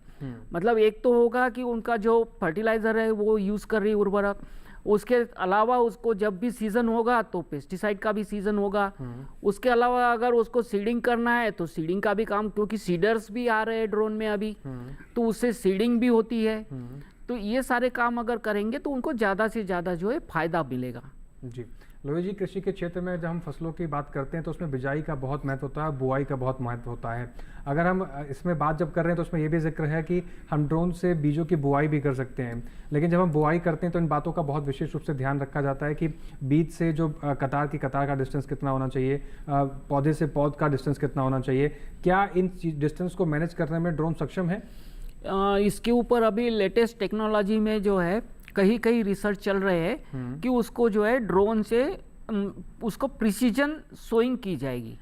मतलब एक तो होगा कि उनका जो फर्टिलाइज़र है वो यूज़ कर रही है उर्वरक, उसके अलावा उसको जब भी सीजन होगा तो पेस्टिसाइड का भी सीजन होगा, उसके अलावा अगर उसको सीडिंग करना है तो सीडिंग का भी काम, क्योंकि सीडर्स भी आ रहे हैं ड्रोन में अभी, तो उससे सीडिंग भी होती है। तो ये सारे काम अगर करेंगे तो उनको ज़्यादा से ज़्यादा जो है फायदा मिलेगा। जी, लोही जी, कृषि के क्षेत्र में जब हम फसलों की बात करते हैं तो उसमें बिजाई का बहुत महत्व होता है, बुआई का बहुत महत्व होता है। अगर हम इसमें बात जब कर रहे हैं तो उसमें ये भी जिक्र है कि हम ड्रोन से बीजों की बुआई भी कर सकते हैं, लेकिन जब हम बुआई करते हैं तो इन बातों का बहुत विशेष रूप से ध्यान रखा जाता है कि बीज से जो कतार का डिस्टेंस कितना होना चाहिए, पौधे से पौध का डिस्टेंस कितना होना चाहिए। क्या इन डिस्टेंस को मैनेज करने में ड्रोन सक्षम है? इसके ऊपर अभी लेटेस्ट टेक्नोलॉजी में जो है कहीं कहीं रिसर्च चल रहे हैं कि उसको जो है ड्रोन से उसको प्रिसीजन सोइंग की जाएगी।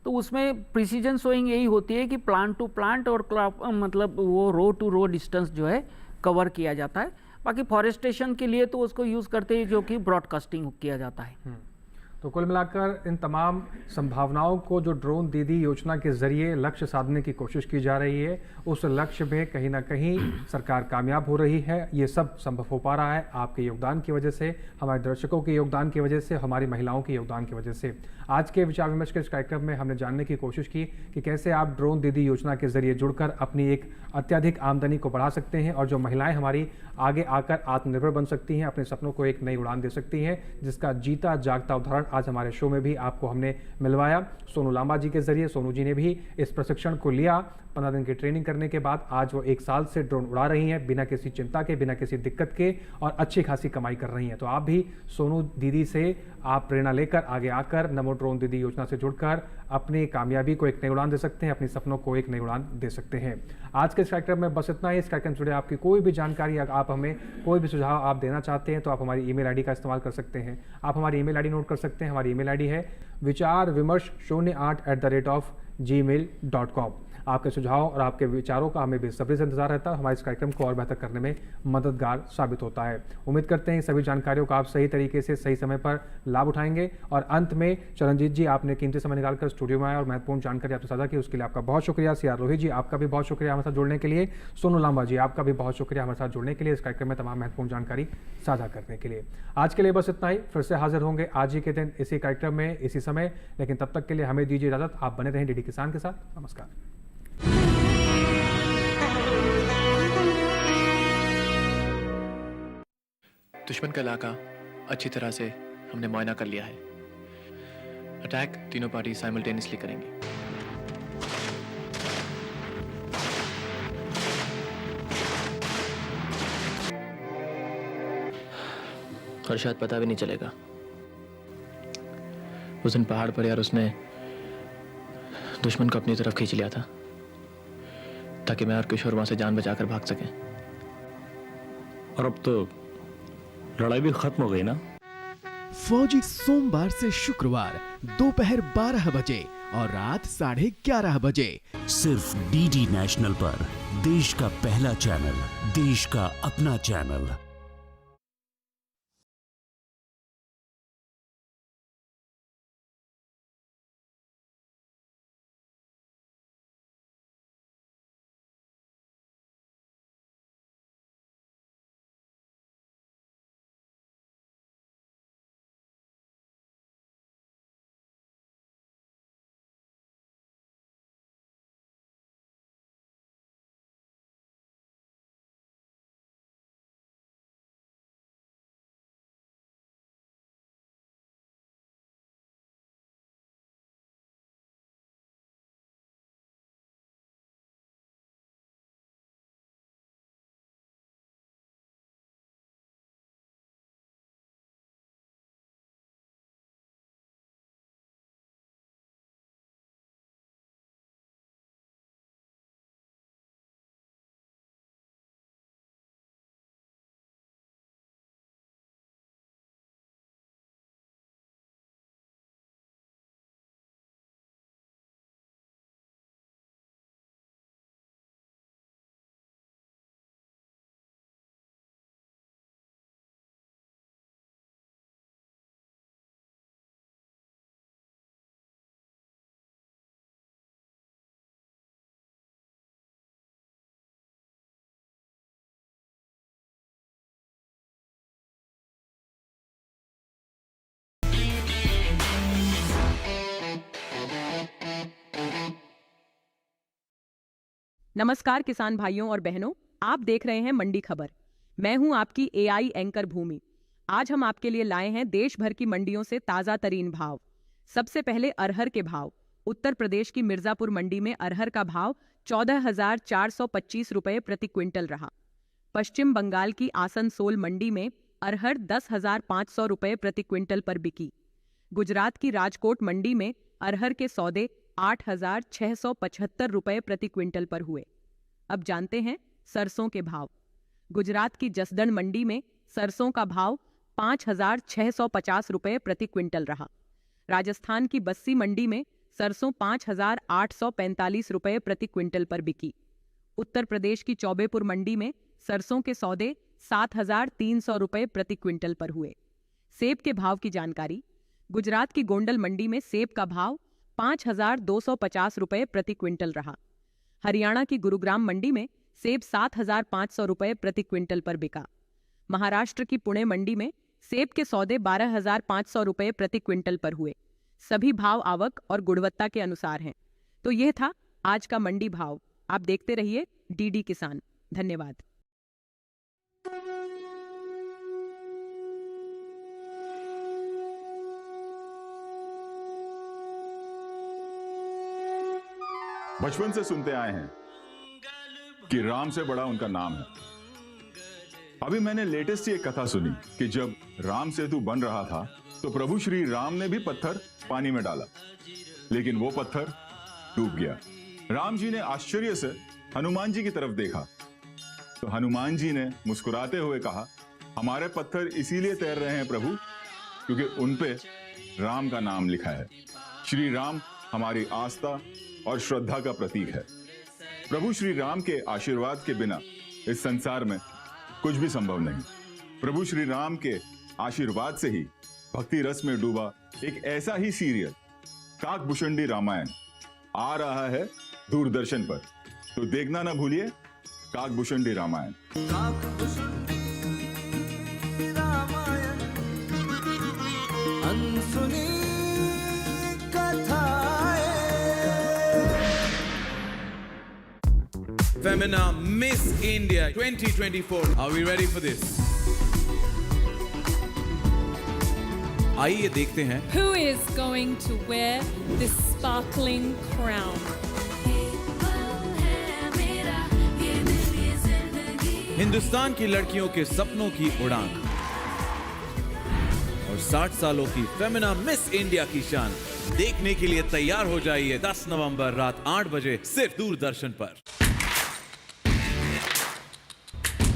तो उसमें प्रिसीजन सोइंग यही होती है कि प्लांट टू प्लांट और मतलब वो रो टू रो डिस्टेंस जो है कवर किया जाता है। बाकी फॉरेस्टेशन के लिए तो उसको यूज़ करते हैं जो कि ब्रॉडकास्टिंग किया जाता है। तो कुल मिलाकर इन तमाम संभावनाओं को जो ड्रोन दीदी योजना के जरिए लक्ष्य साधने की कोशिश की जा रही है, उस लक्ष्य में कहीं ना कहीं सरकार कामयाब हो रही है। ये सब संभव हो पा रहा है आपके योगदान की वजह से, हमारे दर्शकों के योगदान की वजह से, हमारी महिलाओं के योगदान की वजह से। आज के विचार विमर्श के इस कार्यक्रम में हमने जानने की कोशिश की कि कैसे आप ड्रोन दीदी योजना के जरिए जुड़कर अपनी एक अत्यधिक आमदनी को बढ़ा सकते हैं और जो महिलाएं हमारी आगे आकर आत्मनिर्भर बन सकती हैं, अपने सपनों को एक नई उड़ान दे सकती हैं, जिसका जीता जागता उदाहरण आज हमारे शो में भी आपको हमने मिलवाया सोनू लांबा जी के जरिए। सोनू जी ने भी इस प्रशिक्षण को लिया, 15 दिन की ट्रेनिंग करने के बाद आज वो 1 साल से ड्रोन उड़ा रही हैं बिना किसी चिंता के, बिना किसी दिक्कत के, और अच्छी खासी कमाई कर रही हैं। तो आप भी सोनू दीदी से आप प्रेरणा लेकर आगे आकर नमो ड्रोन दीदी योजना से जुड़कर अपनी कामयाबी को एक नई उड़ान दे सकते हैं, अपने सपनों को एक नई उड़ान दे सकते हैं। आज के इस कार्यक्रम में बस इतना ही। इस कार्यक्रम से जुड़े आपकी कोई भी जानकारी, आप हमें कोई भी सुझाव आप देना चाहते हैं तो आप हमारी ईमेल आईडी का इस्तेमाल कर सकते हैं। आप हमारी ईमेल आईडी नोट कर सकते हैं। हमारी ईमेल आईडी है vichar08@gmail.com। आपके सुझाव और आपके विचारों का हमें बेसब्री से इंतजार रहता है। हमारे इस कार्यक्रम को और बेहतर करने में मददगार साबित होता है। उम्मीद करते हैं सभी जानकारियों का आप सही तरीके से सही समय पर लाभ उठाएंगे। और अंत में चरणजीत जी, आपने कीमती समय निकालकर स्टूडियो में आए और महत्वपूर्ण जानकारी आपसे साझा की, उसके लिए आपका बहुत शुक्रिया। सीआर रोहित जी, आपका भी बहुत शुक्रिया हमारे साथ जुड़ने के लिए। सोनू लांबा जी, आपका भी बहुत शुक्रिया हमारे साथ जुड़ने के लिए, इस कार्यक्रम में तमाम महत्वपूर्ण जानकारी साझा करने के लिए। आज के लिए बस इतना ही। फिर से हाजिर होंगे आज ही के दिन इसी कार्यक्रम में इसी समय, लेकिन तब तक के लिए हमें दीजिए इजाजत। आप बने रहें डीडी किसान के साथ। नमस्कार। दुश्मन का इलाका अच्छी तरह से हमने मुआयना कर लिया है। अटैक तीनों पार्टी साइमल्टेनियसली करेंगे। और शायद पता भी नहीं चलेगा। उस दिन पहाड़ पर यार उसने दुश्मन को अपनी तरफ खींच लिया था ताकि मैं और किशोर वहां से जान बचाकर भाग सकें। और अब तो लड़ाई भी खत्म हो गई ना? फौजी सोमवार से शुक्रवार दोपहर 12 बजे और रात 11:30 बजे सिर्फ डीडी नेशनल पर, देश का पहला चैनल, देश का अपना चैनल। नमस्कार किसान भाइयों और बहनों, आप देख रहे हैं मंडी खबर। मैं हूं आपकी एआई एंकर भूमि। आज हम आपके लिए लाए हैं देश भर की मंडियों से ताजा तरीन भाव। सबसे पहले अरहर के भाव। उत्तर प्रदेश की मिर्जापुर मंडी में अरहर का भाव 14,425 रुपए प्रति क्विंटल रहा। पश्चिम बंगाल की आसनसोल मंडी में अरहर 10,500 रुपए प्रति क्विंटल पर बिकी। गुजरात की राजकोट मंडी में अरहर के सौदे 8,675 रुपए प्रति क्विंटल पर हुए। अब जानते हैं सरसों के भाव। गुजरात की जसदण मंडी में सरसों का भाव 5,650 रुपए प्रति क्विंटल रहा। राजस्थान की बस्सी मंडी में सरसों 5,845 रुपए प्रति क्विंटल पर बिकी। उत्तर प्रदेश की चौबेपुर मंडी में सरसों के सौदे 7,300 रुपए प्रति क्विंटल पर हुए। सेब के भाव की जानकारी। गुजरात की गोंडल मंडी में सेब का भाव 5,250 रुपए प्रति क्विंटल रहा। हरियाणा की गुरुग्राम मंडी में सेब 7,500 रुपए प्रति क्विंटल पर बिका। महाराष्ट्र की पुणे मंडी में सेब के सौदे 12,500 रुपए प्रति क्विंटल पर हुए। सभी भाव आवक और गुणवत्ता के अनुसार हैं। तो यह था आज का मंडी भाव। आप देखते रहिए डीडी किसान। धन्यवाद। बचपन से सुनते आए हैं कि राम से बड़ा उनका नाम है। अभी मैंने लेटेस्ट ये कथा सुनी कि जब राम सेतु बन रहा था तो प्रभु श्री राम ने भी पत्थर पानी में डाला, लेकिन वो पत्थर डूब गया। राम जी ने आश्चर्य से हनुमान जी की तरफ देखा तो हनुमान जी ने मुस्कुराते हुए कहा, हमारे पत्थर इसीलिए तैर रहे हैं प्रभु, क्योंकि उन पे राम का नाम लिखा है। श्री राम हमारी आस्था और श्रद्धा का प्रतीक है। प्रभु श्री राम के आशीर्वाद के बिना इस संसार में कुछ भी संभव नहीं। प्रभु श्री राम के आशीर्वाद से ही भक्ति रस में डूबा एक ऐसा ही सीरियल काकभूषणी रामायण आ रहा है दूरदर्शन पर, तो देखना ना भूलिए Kakbhushundi Ramayan. Femina Miss India 2024. Are we ready for this? आइए देखते हैं Who is going to wear this sparkling crown? Hindustan की लड़कियों के सपनों की उड़ान और 60 सालों की फेमिना मिस इंडिया की शान देखने के लिए तैयार हो जाइए 10 नवंबर रात 8 बजे सिर्फ दूरदर्शन पर।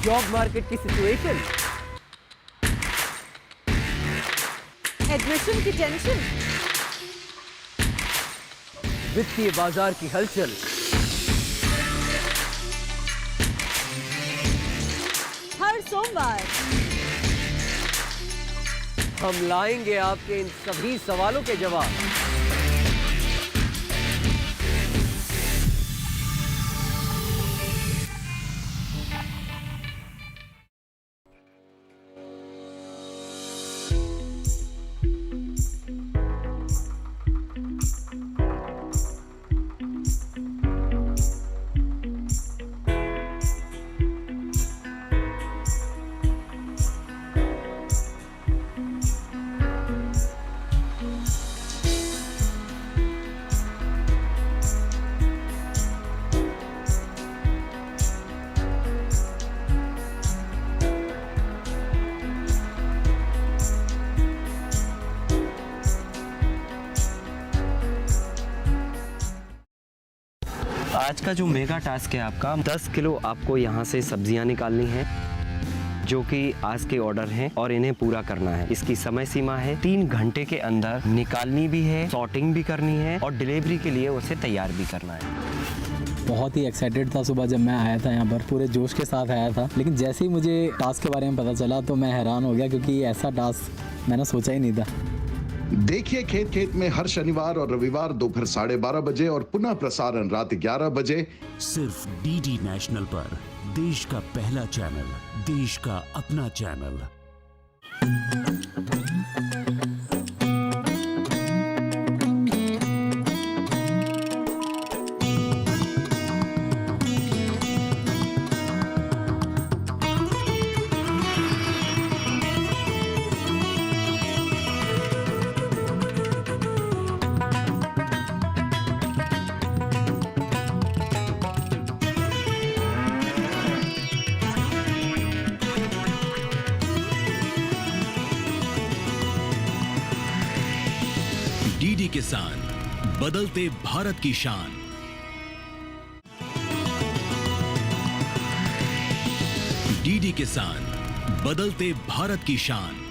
जॉब मार्केट की सिचुएशन, एडमिशन की टेंशन, वित्तीय बाजार की हलचल, हर सोमवार हम लाएंगे आपके इन सभी सवालों के जवाब। आज का जो मेगा टास्क है आपका 10 किलो आपको यहाँ से सब्जियाँ निकालनी है जो कि आज के ऑर्डर हैं और इन्हें पूरा करना है। इसकी समय सीमा है 3 घंटे के अंदर निकालनी भी है, सॉर्टिंग भी करनी है और डिलीवरी के लिए उसे तैयार भी करना है। बहुत ही एक्साइटेड था सुबह जब मैं आया था यहाँ पर, पूरे जोश के साथ आया था, लेकिन जैसे ही मुझे टास्क के बारे में पता चला तो मैं हैरान हो गया क्योंकि ऐसा टास्क मैंने सोचा ही नहीं था। देखिए खेत खेत में हर शनिवार और रविवार दोपहर 12:30 बजे और पुनः प्रसारण रात 11 बजे सिर्फ डीडी नेशनल पर, देश का पहला चैनल, देश का अपना चैनल। डीडी किसान, बदलते भारत की शान। डीडी किसान, बदलते भारत की शान।